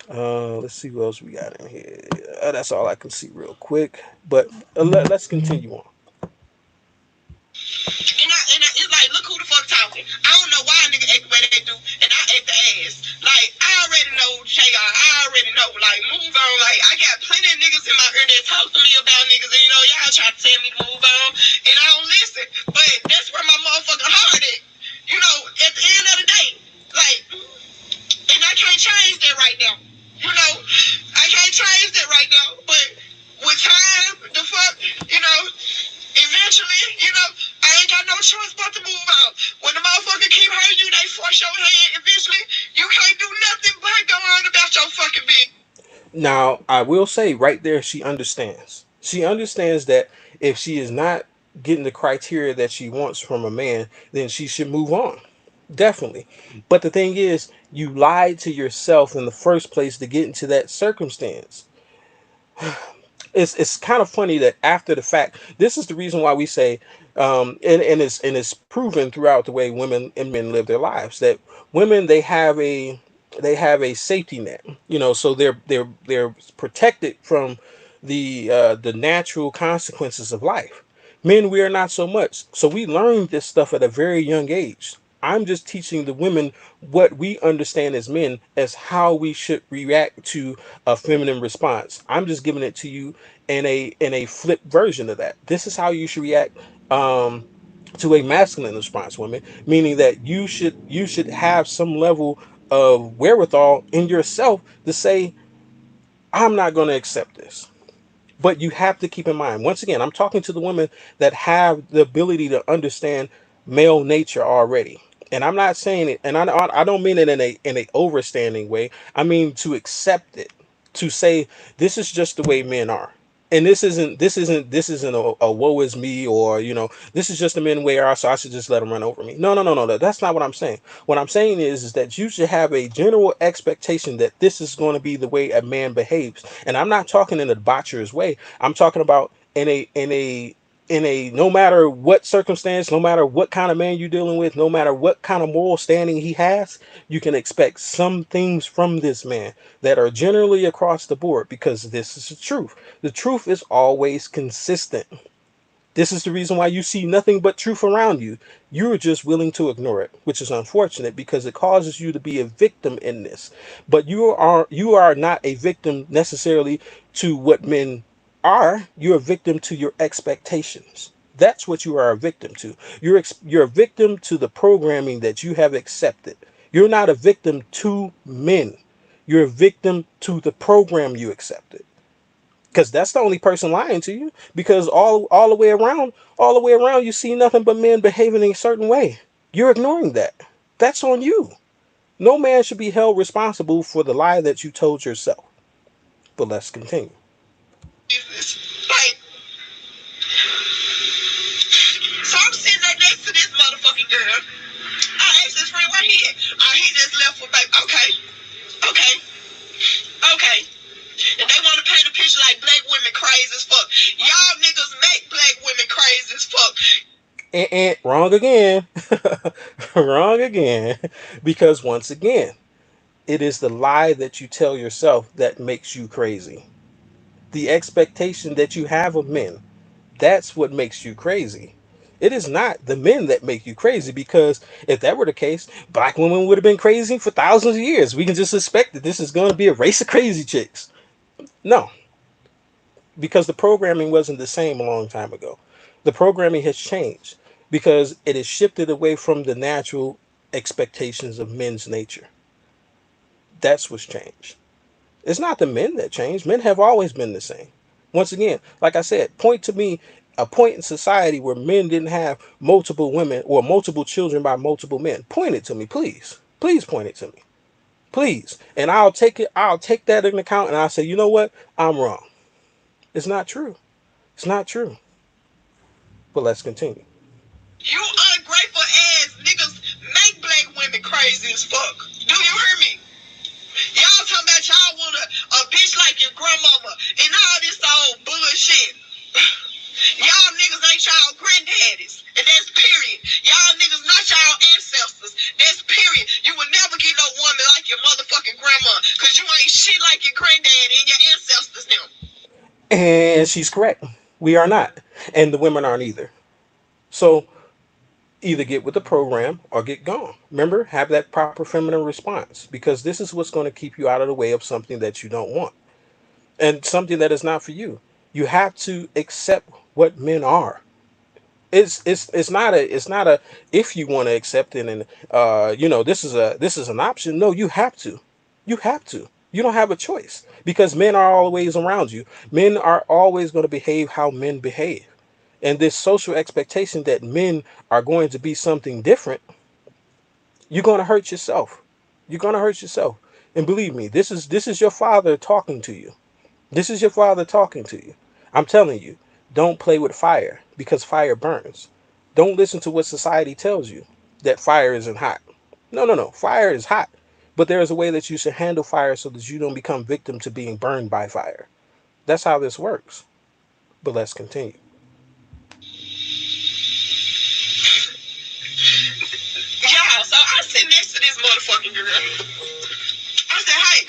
Let's see what else we got in here. That's all I can see real quick. But let's continue on. And it's like, look who the fuck talking. I don't know why a nigga act the way they do, and I act the ass. Like, I already know, JR, I already know. Like, move on. Like, I got plenty of niggas in my ear that talk to me about niggas, and y'all try to tell me to move on, and I don't listen. But that's where my motherfucking heart at. At the end of the day, like, and I can't change that right now. I can't change that right now. But with time, the fuck, eventually, I ain't got no choice but to move out. When the motherfucker keep hurting you, they force your hand. Eventually, you can't do nothing but go on about your fucking business. Now, I will say right there, she understands. She understands that if she is not getting the criteria that she wants from a man, then she should move on. Definitely. But the thing is, you lied to yourself in the first place to get into that circumstance. It's kind of funny that after the fact, this is the reason why we say, and it's proven throughout the way women and men live their lives, that women, they have a safety net, so they're protected from the natural consequences of life. Men, we are not so much. So we learned this stuff at a very young age. I'm just teaching the women what we understand as men as how we should react to a feminine response. I'm just giving it to you in a flip version of that. This is how you should react to a masculine response, women, meaning that you should have some level of wherewithal in yourself to say, I'm not going to accept this. But you have to keep in mind, once again, I'm talking to the women that have the ability to understand male nature already. And I'm not saying it, and I don't mean it in a overstanding way. I mean to accept it, to say this is just the way men are. And this isn't a woe is me, or this is just the men way are, so I should just let them run over me. No, no, no, no, no. That's not what I'm saying. What I'm saying is that you should have a general expectation that this is going to be the way a man behaves. And I'm not talking in a debaucherous way. I'm talking about in a no matter what circumstance, no matter what kind of man you're dealing with, no matter what kind of moral standing he has, you can expect some things from this man that are generally across the board, because this is the truth. The truth is always consistent. This is the reason why you see nothing but truth around you. You're just willing to ignore it, which is unfortunate because it causes you to be a victim in this. But you are not a victim necessarily to what men are. You're a victim to your expectations. That's what you are a victim to. You're a victim to the programming that you have accepted. You're not a victim to men. You're a victim to the program you accepted, because that's the only person lying to you. Because all the way around you see nothing but men behaving in a certain way. You're ignoring that. That's on you. No man should be held responsible for the lie that you told yourself. But let's continue. Like, so I'm sitting right next to this motherfucking girl. I asked his friend where he at. He just left for baby. Okay. Okay. Okay. And they want to paint a picture like black women crazy as fuck. Y'all niggas make black women crazy as fuck. And wrong again. Wrong again. Because once again, It is the lie that you tell yourself that makes you crazy. The expectation that you have of men, that's what makes you crazy. It is not the men that make you crazy, because if that were the case, black women would have been crazy for thousands of years. We can just expect that this is going to be a race of crazy chicks. No, because the programming wasn't the same a long time ago. The programming has changed because it has shifted away from the natural expectations of men's nature. That's what's changed. It's not the men that changed. Men have always been the same. Once again, like I said, point to me a point in society where men didn't have multiple women or multiple children by multiple men. Point it to me, please. Please point it to me. Please. And I'll take it, I'll take that into account, and I'll say, you know what? I'm wrong. It's not true. It's not true. But let's continue. You ungrateful ass niggas make black women crazy as fuck. Do you hear me? Y'all talking about y'all want a bitch like your grandmama and all this old bullshit. Y'all niggas ain't y'all granddaddies. And that's period. Y'all niggas not y'all ancestors. That's period. You will never get no woman like your motherfucking grandma. Cause you ain't shit like your granddaddy and your ancestors now. And she's correct. We are not. And the women aren't either. So either get with the program or get gone. Remember, have that proper feminine response, because this is what's going to keep you out of the way of something that you don't want and something that is not for you. You have to accept what men are. It's not a if you want to accept it, and this is an option. No, you have to. You have to. You don't have a choice, because men are always around you. Men are always going to behave how men behave. And this social expectation that men are going to be something different, you're going to hurt yourself. You're going to hurt yourself. And believe me, this is your father talking to you. This is your father talking to you. I'm telling you, don't play with fire, because fire burns. Don't listen to what society tells you, that fire isn't hot. No, no, no. Fire is hot. But there is a way that you should handle fire so that you don't become victim to being burned by fire. That's how this works. But let's continue. Yeah, so I sit next to this motherfucking girl. I said, hey,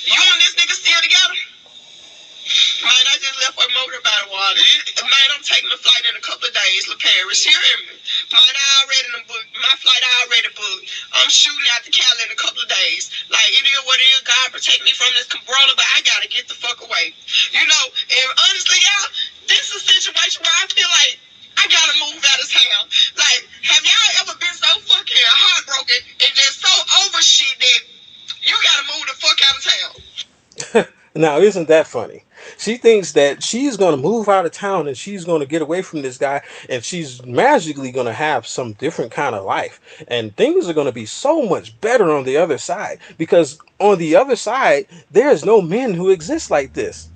you and this nigga still together? Man, I just left her motor by the water. Man, I'm taking a flight in a couple of days to Paris. You hear me? Man, I already booked. My flight I already booked. I'm shooting out the Cali in a couple of days. Like, it is what it is. God protect me from this corona, but I gotta get the fuck away. You know, and honestly, y'all, this is a situation where I feel like I gotta move out of town. Like, have y'all ever been so fucking heartbroken and just so over shit that you gotta move the fuck out of town? Now, isn't that funny? She thinks that she's going to move out of town and she's going to get away from this guy, and she's magically going to have some different kind of life. And things are going to be so much better on the other side, because on the other side, there's no men who exist like this.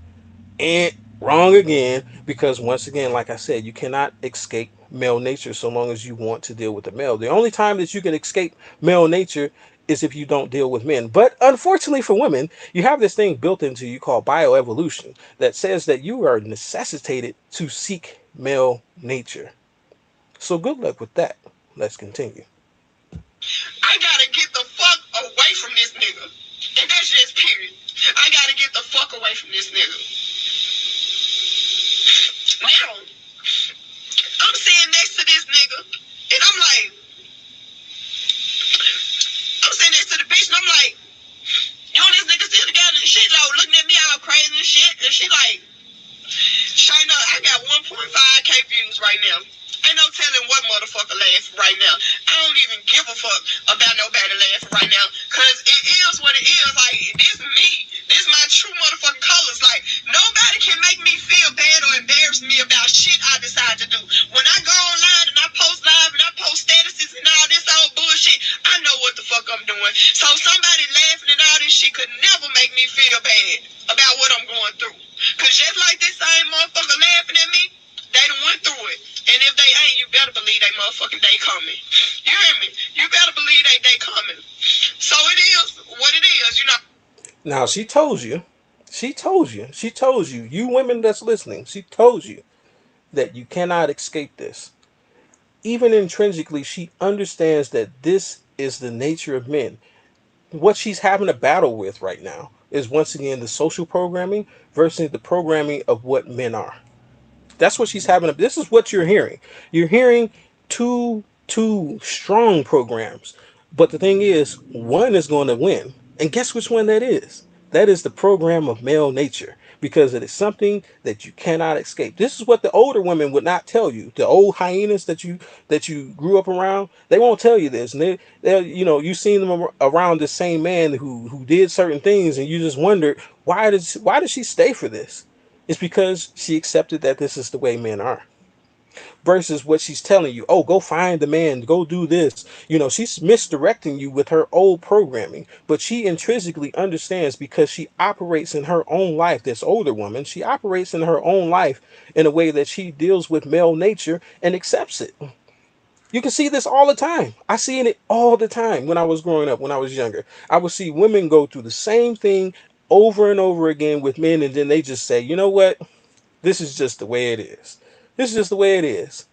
And wrong again, because once again, like I said, you cannot escape male nature so long as you want to deal with the male. The only time that you can escape male nature is if you don't deal with men. But unfortunately for women, you have this thing built into you called bioevolution that says that you are necessitated to seek male nature. So good luck with that. Let's continue. I gotta get the fuck away from this nigga. And that's just period. I gotta get the fuck away from this nigga. Now, I'm sitting next to this nigga, and I'm sitting next to the bitch, and I'm like, you and this nigga still together, and she like looking at me all crazy and shit, and she like, China, I got 1.5K views right now. Ain't no telling what motherfucker laughing right now. I don't even give a fuck about nobody laughing right now. Cause it is what it is. Like, this me. This my true motherfucking colors. Like, nobody can make me feel bad or embarrass me about shit I decide to do. When I go online and I post live and I post statuses and all this old bullshit, I know what the fuck I'm doing. So somebody laughing and all this shit could never make me feel bad about what I'm going through. Cause just like this same motherfucker laughing at me, they done went through it. And if they ain't, you better believe they motherfucking day coming. You hear me? You better believe they day coming. So it is what it is, you know. Now, she told you, you women that's listening, she told you that you cannot escape this. Even intrinsically, she understands that this is the nature of men. What she's having a battle with right now is once again the social programming versus the programming of what men are. That's what she's having. This is what you're hearing. You're hearing two strong programs, but the thing is, one is going to win, and guess which one that is? That is the program of male nature, because it is something that you cannot escape. This is what the older women would not tell you. The old hyenas that you grew up around, they won't tell you this. And they you've seen them around the same man who did certain things, and you just wondered why did she stay for this? It's because she accepted that this is the way men are. Versus what she's telling you, oh, go find the man, go do this. She's misdirecting you with her old programming, but she intrinsically understands because she operates in her own life. This older woman, she operates in her own life in a way that she deals with male nature and accepts it. You can see this all the time. I seen it all the time when I was growing up, when I was younger. I would see women go through the same thing over and over again with men, and then they just say, you know what? This is just the way it is. This is just the way it is.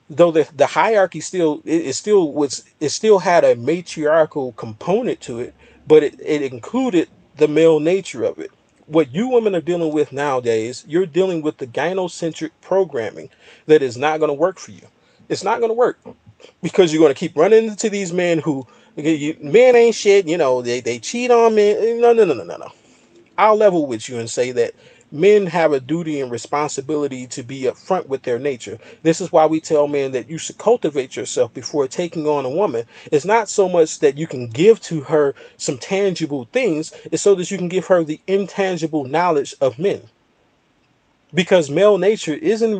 Though the hierarchy still it still had a matriarchal component to it, but it included the male nature of it. What you women are dealing with nowadays, you're dealing with the gynocentric programming that is not going to work for you. It's not going to work because you're going to keep running into these men who men ain't shit. They cheat on men. No, no, no, no, no, no. I'll level with you and say that men have a duty and responsibility to be upfront with their nature. This is why we tell men that you should cultivate yourself before taking on a woman. It's not so much that you can give to her some tangible things, it's so that you can give her the intangible knowledge of men. Because male nature isn't,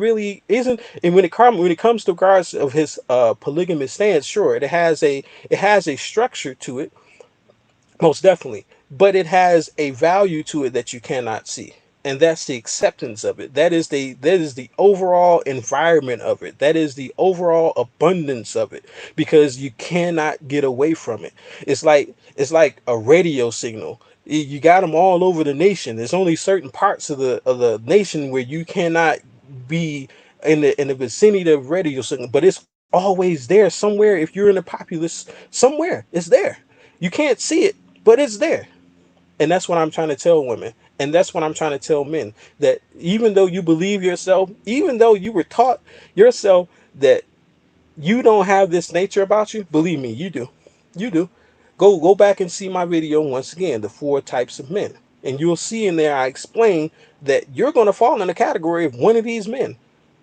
and when it comes to regards of his polygamous stance, sure, it has a structure to it, most definitely. But it has a value to it that you cannot see. And that's the acceptance of it. That is the overall environment of it. That is the overall abundance of it. Because you cannot get away from it. It's like a radio signal. You got them all over the nation. There's only certain parts of the nation where you cannot be in the vicinity of radio signal, but it's always there somewhere. If you're in the populace somewhere, it's there. You can't see it, but it's there. And that's what I'm trying to tell women. And that's what I'm trying to tell men. That even though you believe yourself, even though you were taught yourself that you don't have this nature about you, believe me, you do. You do. Go back and see my video once again, the four types of men. And you'll see in there I explain that you're going to fall in the category of one of these men.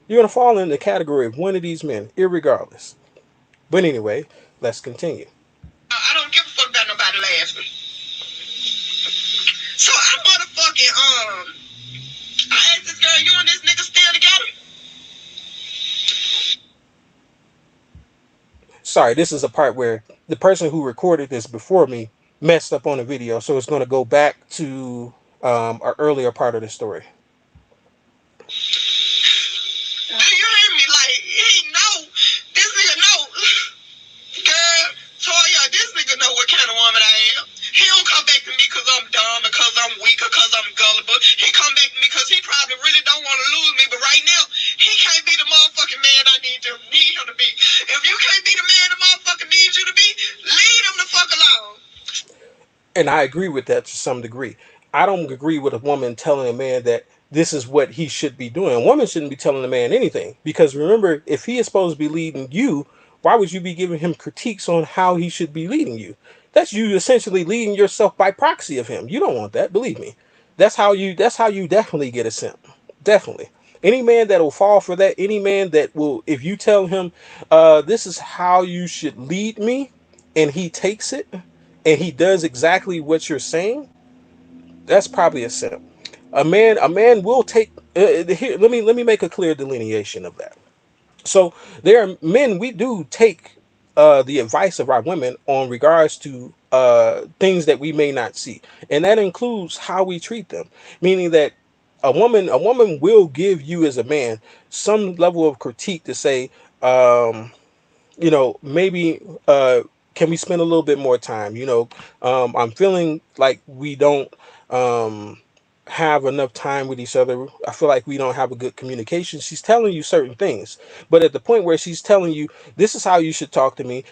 You're going to fall in the category of one of these men, irregardless. But anyway, let's continue. I don't give a fuck about nobody laughing. So I motherfucking I asked this girl, you and this nigga still together? Sorry, this is a part where the person who recorded this before me messed up on the video, so it's going to go back to our earlier part of the story. Do you hear me? Like, he know. This nigga know. Girl, Toya, this nigga know what kind of woman I am. He don't come back to me because I'm dumb, because I'm weak, because I'm gullible. He come back to me because he probably really don't want to lose me. But right now, he can't be the motherfucking man I need him to be. If you can't be the man the motherfucker needs you to be, leave him the fuck alone. And I agree with that to some degree. I don't agree with a woman telling a man that this is what he should be doing. A woman shouldn't be telling a man anything, because remember, if he is supposed to be leading you, why would you be giving him critiques on how he should be leading you? That's you essentially leading yourself by proxy of him. You don't want that, believe me. That's how you definitely get a simp. Definitely. Any man that will fall for that, any man that will, if you tell him, this is how you should lead me, and he takes it, and he does exactly what you're saying, that's probably a simp. A man will take. Here, let me make a clear delineation of that. So there are men, we do take the advice of our women on regards to things that we may not see, and that includes how we treat them. Meaning that a woman will give you as a man some level of critique to say, maybe can we spend a little bit more time? I'm feeling like we don't. Um, have enough time with each other. I feel like we don't have a good communication. She's telling you certain things, but at the point where she's telling you, this is how you should talk to me.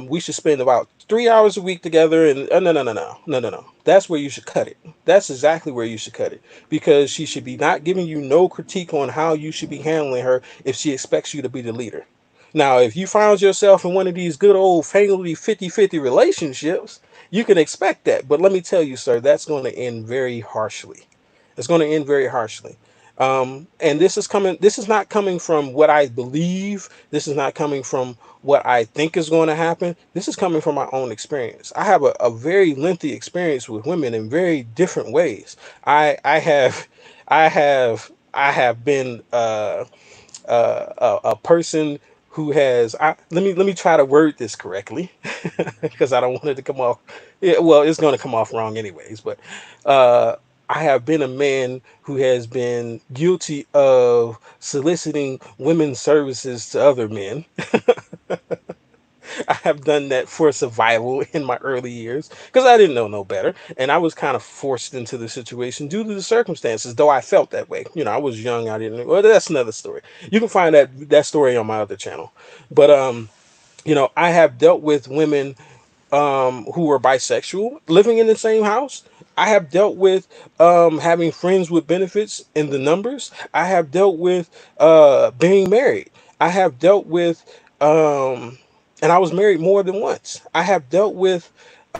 We should spend about 3 hours a week together, and no, no, no, no, no, no, no, no. That's where you should cut it. That's exactly where you should cut it, because she should be not giving you no critique on how you should be handling her if she expects you to be the leader. Now, if you find yourself in one of these good old family 50-50 relationships, you can expect that. But let me tell you, sir, that's going to end very harshly. It's going to end very harshly. And this is coming. This is not coming from what I believe. This is not coming from what I think is going to happen. This is coming from my own experience. I have a very lengthy experience with women in very different ways. I have I have been a person who has let me try to word this correctly because I don't want it to come off, yeah, well, it's going to come off wrong anyways, but uh I have been a man who has been guilty of soliciting women's services to other men. I have done that for survival in my early years because I didn't know no better, and I was kind of forced into the situation due to the circumstances. Though I felt that way, I was young. I didn't. Well, that's another story. You can find that story on my other channel. But I have dealt with women who were bisexual living in the same house. I have dealt with having friends with benefits in the numbers. I have dealt with being married. I have dealt with, and I was married more than once. I have dealt with,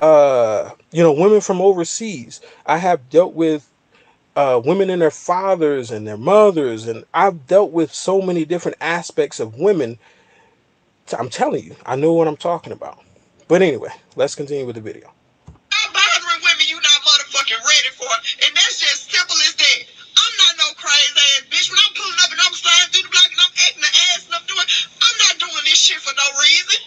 women from overseas. I have dealt with women and their fathers and their mothers, and I've dealt with so many different aspects of women. I'm telling you, I know what I'm talking about. But anyway, let's continue with the video. Stop bothering women you not motherfucking ready for. And that's just simple as that. I'm not no crazy ass bitch. When I'm pulling up and I'm sliding through the block and I'm acting the ass and I'm doing, I'm not doing this shit for no reason.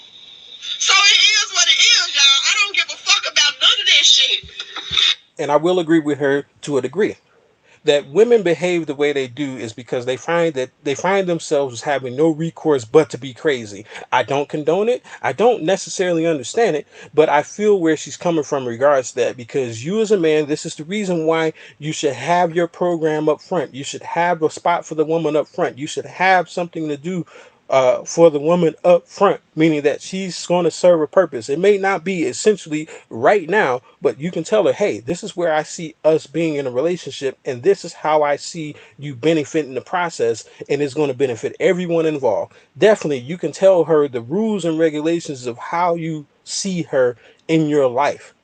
So it is what it is, y'all. I don't give a fuck about none of that shit. And I will agree with her to a degree that women behave the way they do is because they find themselves having no recourse but to be crazy. I don't condone it. I don't necessarily understand it, but I feel where she's coming from in regards to that, because you as a man, this is the reason why you should have your program up front. You should have a spot for the woman up front. You should have something to do for the woman up front, meaning that she's going to serve a purpose. It may not be essentially right now, but you can tell her, hey, this is where I see us being in a relationship, and this is how I see you benefiting the process, and it's going to benefit everyone involved. Definitely, you can tell her the rules and regulations of how you see her in your life.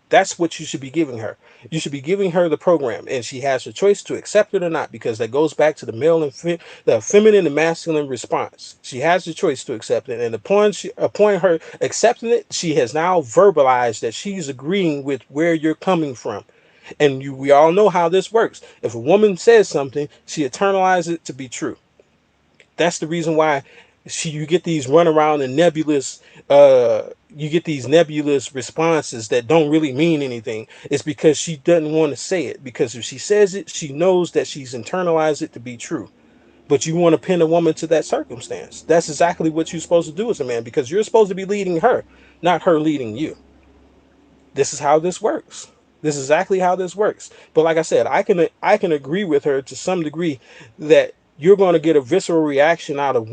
That's what you should be giving her. You should be giving her the program, and she has a choice to accept it or not, because that goes back to the male and the feminine and masculine response. She has the choice to accept it, and upon her accepting it, she has now verbalized that she's agreeing with where you're coming from. And we all know how this works. If a woman says something, she internalizes it to be true. That's the reason why you get these run around and nebulous you get these nebulous responses that don't really mean anything. It's because she doesn't want to say it, because if she says it, she knows that she's internalized it to be true. But you want to pin a woman to that circumstance. That's exactly what you're supposed to do as a man, because you're supposed to be leading her, not her leading you. This is how this works. This is exactly how this works. But like I said, I can agree with her to some degree that you're going to get a visceral reaction out of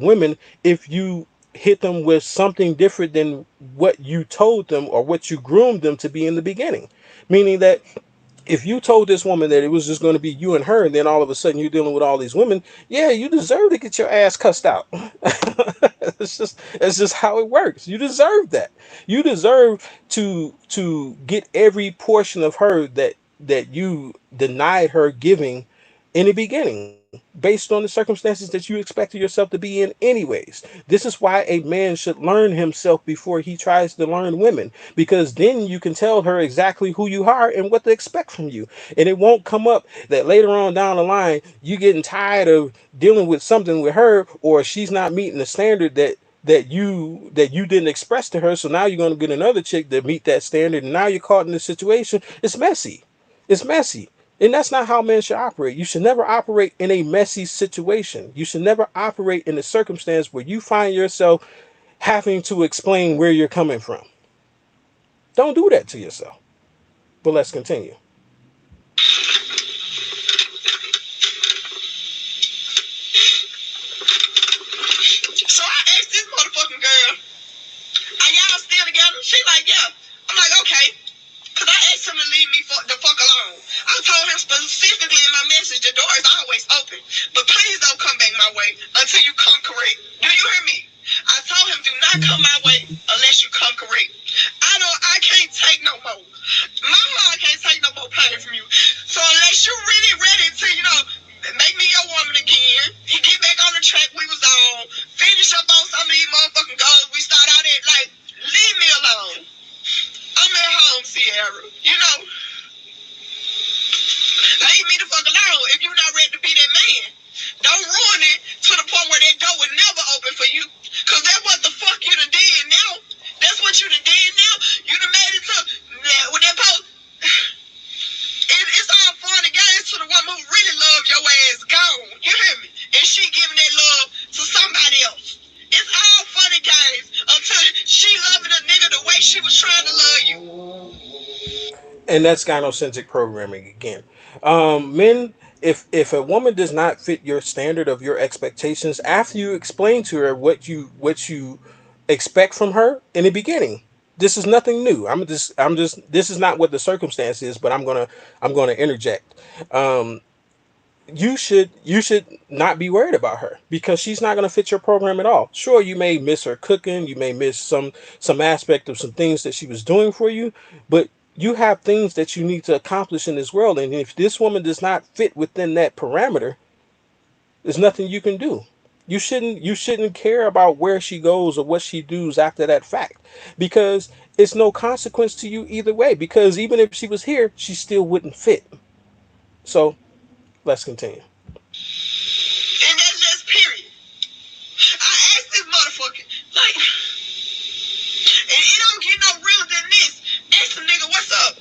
women if you hit them with something different than what you told them or what you groomed them to be in the beginning. Meaning that if you told this woman that it was just going to be you and her, and then all of a sudden you're dealing with all these women, yeah, you deserve to get your ass cussed out. It's just how it works. You deserve that. You deserve to get every portion of her that you denied her giving in the beginning, based on the circumstances that you expected yourself to be in anyways. This is why a man should learn himself before he tries to learn women, because then you can tell her exactly who you are and what to expect from you. And it won't come up that later on down the line you getting tired of dealing with something with her, or she's not meeting the standard that you didn't express to her. So now you're going to get another chick that meet that standard, and now you're caught in this situation. It's messy. It's messy. And that's not how men should operate. You should never operate in a messy situation. You should never operate in a circumstance where you find yourself having to explain where you're coming from. Don't do that to yourself. But let's continue. I told him specifically in my message, the door is always open, but please don't come back my way until you come correct. Do you hear me? I told him, do not come my way unless you come correct. I can't take no more. My heart can't take no more pain from you. So unless you're really ready to, make me your woman again, you get back on the track we was on, finish up on some of these motherfucking goals we start out at, like, leave me alone. I'm at home, Sierra. Leave me the fuck alone if you're not ready to be that man. Don't ruin it to the point where that door would never open for you. Cause that's what the fuck you done did now. That's what you done did now. You done made it to with that post. It's all fun and games to the woman who really loves your ass gone. You hear me? And she giving that love to somebody else. It's all fun and games until she loving a nigga the way she was trying to love you. And that's gynocentric programming again. Men, if a woman does not fit your standard of your expectations, after you explain to her what you expect from her in the beginning, this is nothing new. I'm just this is not what the circumstance is, but I'm gonna interject. You should not be worried about her because she's not going to fit your program at all. Sure, you may miss her cooking, you may miss some aspect of some things that she was doing for you, but you have things that you need to accomplish in this world, and if this woman does not fit within that parameter, there's nothing you can do. You shouldn't care about where she goes or what she does after that fact, because it's no consequence to you either way, because even if she was here, she still wouldn't fit. So let's continue. And that's just period. I asked this motherfucker, like, and it don't get no realer than this. Ask the nigga, what's up?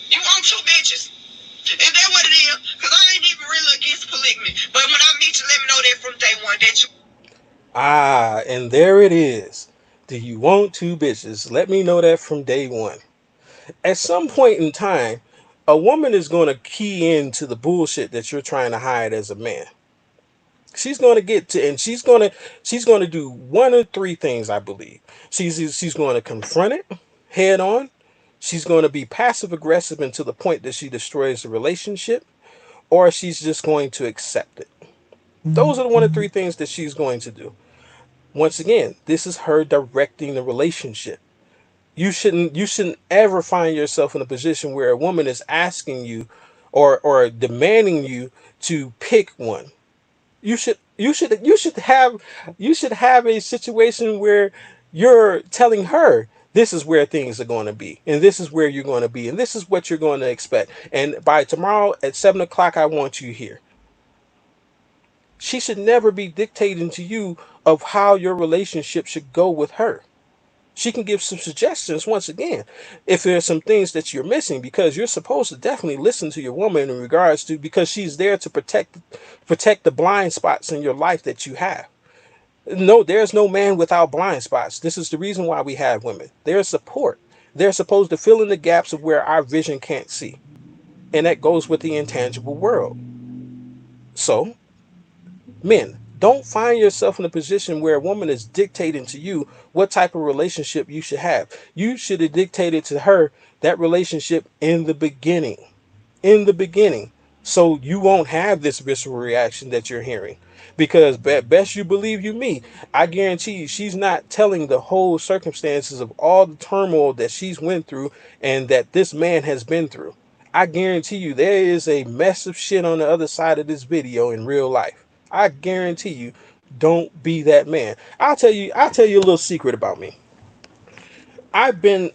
You want two bitches? Is that what it is? Because I ain't even really against polygamy. But when I meet you, let me know that from day one that you. Ah, and there it is. Do you want two bitches? Let me know that from day one. At some point in time, a woman is going to key into the bullshit that you're trying to hide as a man. She's going to get to, and she's going to do one of three things, I believe. She's going to confront it head on. She's going to be passive aggressive until the point that she destroys the relationship, or she's just going to accept it. Those are the one of three things that she's going to do. Once again, this is her directing the relationship. You shouldn't ever find yourself in a position where a woman is asking you or demanding you to pick one. You should have a situation where you're telling her this is where things are going to be, and this is where you're going to be, and this is what you're going to expect, and by tomorrow at 7 o'clock I want you here. She should never be dictating to you of how your relationship should go with her. She can give some suggestions once again if there's some things that you're missing, because you're supposed to definitely listen to your woman in regards to, because she's there to protect the blind spots in your life that you have. No, there's no man without blind spots. This is the reason why we have women. They're support. They're supposed to fill in the gaps of where our vision can't see, and that goes with the intangible world. So men, don't find yourself in a position where a woman is dictating to you what type of relationship you should have. You should have dictated to her that relationship in the beginning. In the beginning. So you won't have this visceral reaction that you're hearing. Because best you believe you me, I guarantee you she's not telling the whole circumstances of all the turmoil that she's went through and that this man has been through. I guarantee you there is a mess of shit on the other side of this video in real life. I guarantee you, don't be that man. I'll tell you a little secret about me. I've been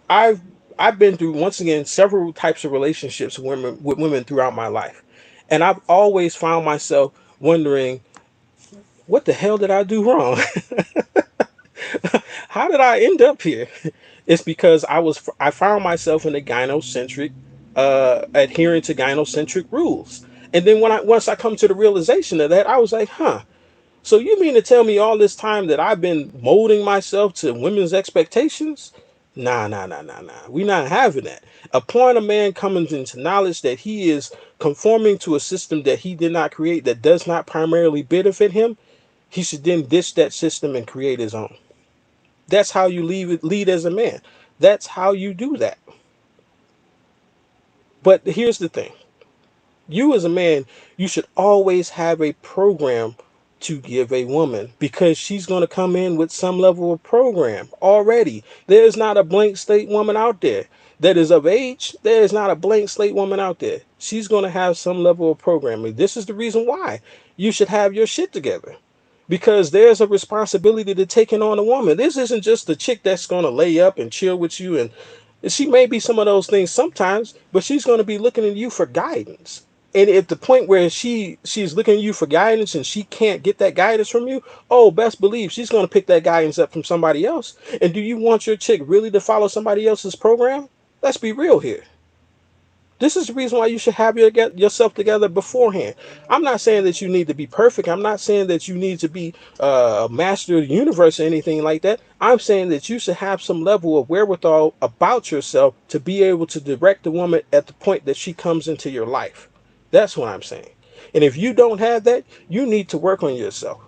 I've I've been through, once again, several types of relationships with women throughout my life. And I've always found myself wondering, what the hell did I do wrong? How did I end up here? It's because I found myself in a gynocentric, adhering to gynocentric rules. And then once I come to the realization of that, I was like, huh. So you mean to tell me all this time that I've been molding myself to women's expectations? Nah, nah, nah, nah, nah. We're not having that. Upon a man coming into knowledge that he is conforming to a system that he did not create, that does not primarily benefit him, he should then ditch that system and create his own. That's how you lead as a man. That's how you do that. But here's the thing. You as a man, you should always have a program to give a woman, because she's going to come in with some level of program already. There's not a blank slate woman out there that is of age. There is not a blank slate woman out there. She's going to have some level of programming. This is the reason why you should have your shit together, because there's a responsibility to taking on a woman. This isn't just the chick that's going to lay up and chill with you, and she may be some of those things sometimes, but she's going to be looking at you for guidance. And at the point where she's looking at you for guidance and she can't get that guidance from you, oh, best believe she's going to pick that guidance up from somebody else. And do you want your chick really to follow somebody else's program? Let's be real here. This is the reason why you should have yourself together beforehand. I'm not saying that you need to be perfect. I'm not saying that you need to be a master of the universe or anything like that. I'm saying that you should have some level of wherewithal about yourself to be able to direct the woman at the point that she comes into your life. That's what I'm saying. And if you don't have that, you need to work on yourself.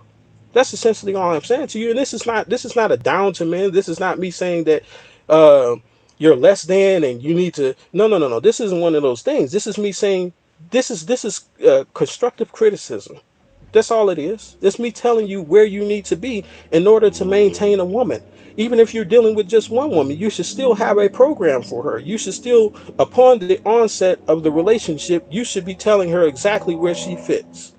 That's essentially all I'm saying to you. And this is not a down to men. This is not me saying that uh, you're less than and you need to. No, no, no, no. This isn't one of those things. This is me saying this is constructive criticism. That's all it is. It's me telling you where you need to be in order to maintain a woman. Even if you're dealing with just one woman, you should still have a program for her. You should still, upon the onset of the relationship, you should be telling her exactly where she fits.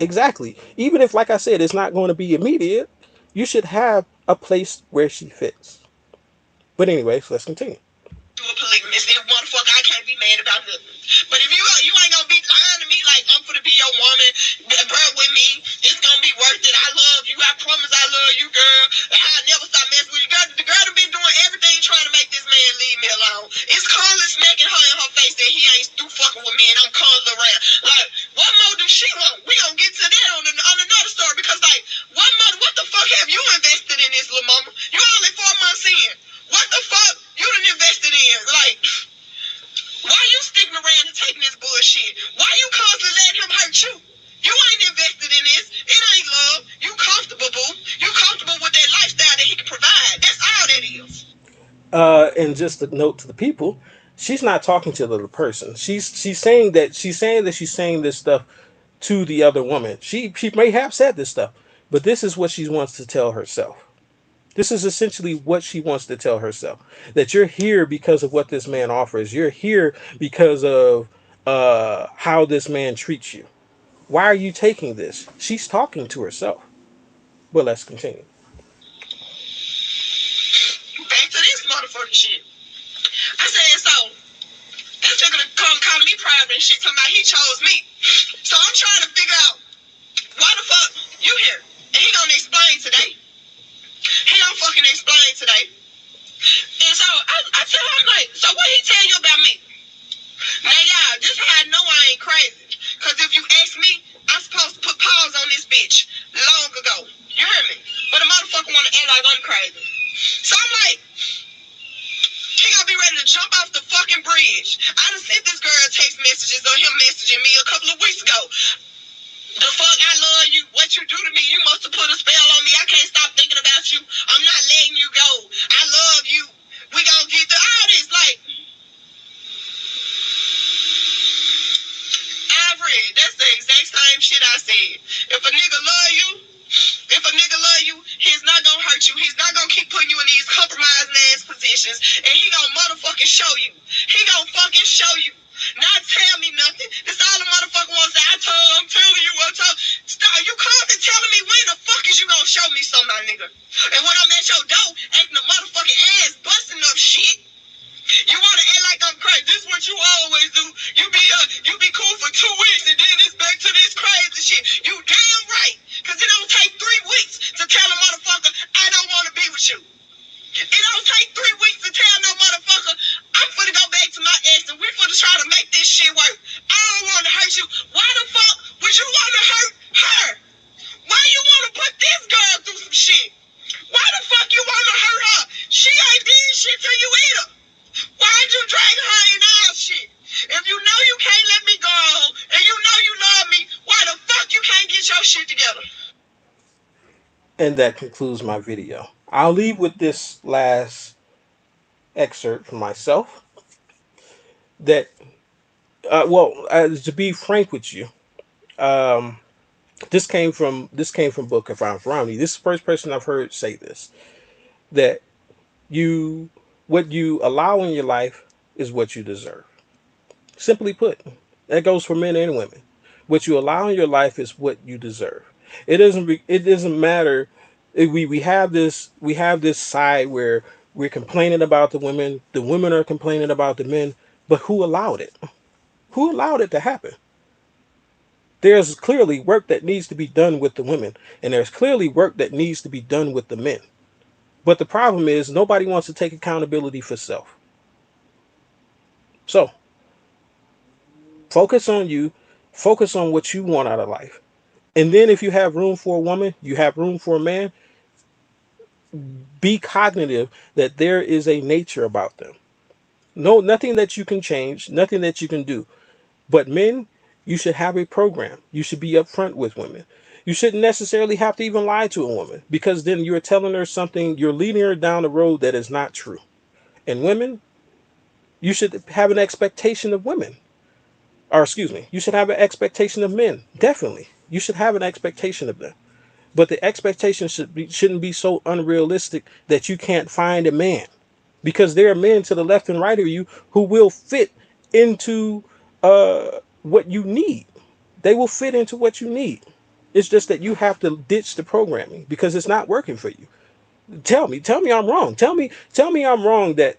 Exactly. Even if, like I said, it's not going to be immediate, you should have a place where she fits. But anyways, let's continue. You a polygamist, and motherfucker, I can't be mad about nothing. But if you ain't gonna be lying to me like I'm gonna be your woman, bro, with me, it's gonna be worth it. I love you. I promise I love you, girl. I never stop messing with you. Girl, the girl that been doing everything trying to make this man leave me alone. It's Carla smacking her in her face that he ain't through fucking with me, and I'm calling around. Like, what more do she want? We gonna get to that on another story, because like, what the fuck have you invested in this little mama? You only 4 months in. What the fuck you done invested in? Like, why you sticking around and taking this bullshit? Why you constantly letting him hurt you? You ain't invested in this. It ain't love. You comfortable, boo. You comfortable with that lifestyle that he can provide. That's all that is. And just a note to the people, she's not talking to the other person. She's saying this stuff to the other woman. She may have said this stuff, but this is what she wants to tell herself. This is essentially what she wants to tell herself. That you're here because of what this man offers. You're here because of how this man treats you. Why are you taking this? She's talking to herself. Well, let's continue. Back to this motherfucking shit. I said, so, this nigga calling me private and shit, talking about he chose me. So I'm trying to figure out, why the fuck you here? And he gonna explain today. He gonna fucking explain today. And so I tell him, like, so what he tell you about me? Now, y'all, this is how I know I ain't crazy. Because if you ask me, I'm supposed to put pause on this bitch long ago. You hear me? But a motherfucker want to act like I'm crazy. So I'm like, he gonna be ready to jump off the fucking bridge. I done sent this girl text messages or him messaging me a couple of weeks ago. The fuck, I love you. What you do to me, you must have put a spell on me. I can't stop thinking about you. I'm not letting you go. I love you. We gonna get through all this. Like, Ivory, that's the exact same shit I said. If a nigga love you, he's not gonna hurt you. He's not gonna keep putting you in these compromising ass positions. And he gonna motherfucking show you. He gonna fucking show you. Not tell me nothing. That's all the motherfucker wants to say. I'm telling you. Stop. You constantly telling me when the fuck is you gonna show me something, my nigga? And when I'm at your door, acting a motherfucking ass, busting up shit. You want to act like I'm crazy. This is what you always do. You be cool for 2 weeks and then it's back to this crazy shit. You damn right. Because it don't take 3 weeks to tell a motherfucker, I don't want to be with you. It don't take 3 weeks to tell no motherfucker, I'm finna go back to my ex and we finna try to make this shit work. I don't want to hurt you. Why the fuck would you want to hurt her? Why you want to put this girl through some shit? Why the fuck you want to hurt her? She ain't did shit to you either. Why'd you drag her in our shit? If you know you can't let me go and you know you love me, why the fuck you can't get your shit together? And that concludes my video. I'll leave with this last excerpt from myself, that To be frank with you, um, this came from Book of Romney. This is the first person I've heard say this, that you what you allow in your life is what you deserve. Simply put, that goes for men and women. What you allow in your life is what you deserve. It doesn't matter. We have this side where we're complaining about the women are complaining about the men, but who allowed it? Who allowed it to happen? There's clearly work that needs to be done with the women, and there's clearly work that needs to be done with the men. But the problem is nobody wants to take accountability for self. So focus on you, focus on what you want out of life. And then if you have room for a woman, you have room for a man, be cognitive that there is a nature about them. No, nothing that you can change, nothing that you can do. But men, you should have a program. You should be upfront with women. You shouldn't necessarily have to even lie to a woman, because then you're telling her something, you're leading her down a road that is not true. And women, you should have an expectation of women. Or excuse me, you should have an expectation of men. Definitely. You should have an expectation of them. But the expectation shouldn't be so unrealistic that you can't find a man, because there are men to the left and right of you who will fit into what you need. They will fit into what you need. It's just that you have to ditch the programming because it's not working for you. Tell me I'm wrong. Tell me I'm wrong that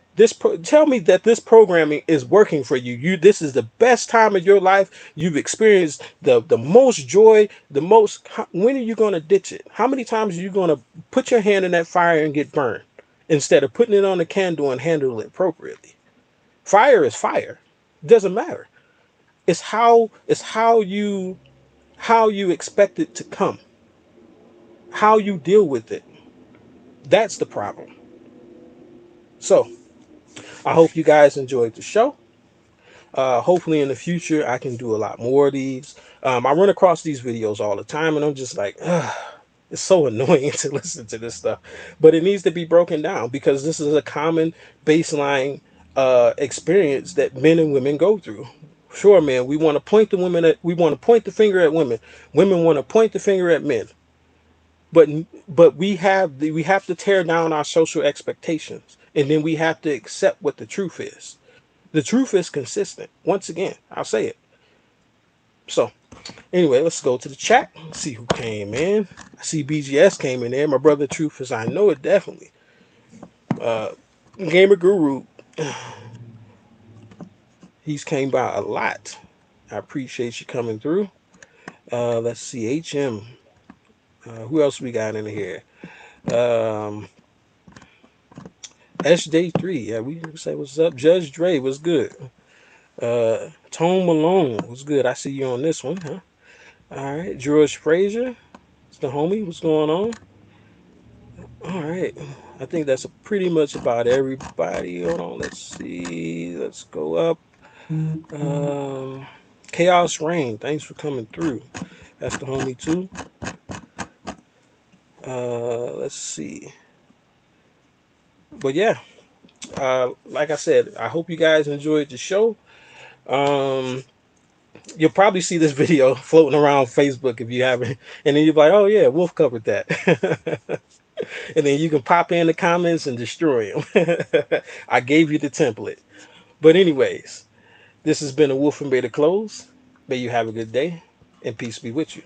tell me that this programming is working for you. This is the best time of your life. You've experienced the most joy, the most. When are you going to ditch it? How many times are you going to put your hand in that fire and get burned instead of putting it on the candle and handle it appropriately? Fire is fire. It doesn't matter. It's how you expect it to come, how you deal with it. That's the problem. So I hope you guys enjoyed the show. Hopefully in the future I can do a lot more of these. I run across these videos all the time, and I'm just like, ugh, it's so annoying to listen to this stuff. But it needs to be broken down because this is a common baseline experience that men and women go through. Sure, man, we want to point the finger at women. Women want to point the finger at men. But we have to tear down our social expectations, and then we have to accept what the truth is. The truth is consistent. Once again, I'll say it. So, anyway, let's go to the chat. See who came in. I see BGS came in there. My brother Truth is, I know it definitely. Uh, Gamer Guru, he's came by a lot. I appreciate you coming through. Let's see, HM. Who else we got in here? Um, SJ3. Yeah, we can say what's up. Judge Dre, what's good? Tone Malone, what's good? I see you on this one, huh? All right, George Frazier. It's the homie. What's going on? All right. I think that's pretty much about everybody. Hold on. Let's see. Let's go up. Um, Chaos Rain. Thanks for coming through. That's the homie too. Let's see. But yeah, like I said, I hope you guys enjoyed the show. Um, you'll probably see this video floating around Facebook if you haven't, and then you'll be like, "Oh yeah, Wolf covered that." And then you can pop in the comments and destroy them. I gave you the template. But anyways, this has been a Wolf and Beta Close. May you have a good day, and peace be with you.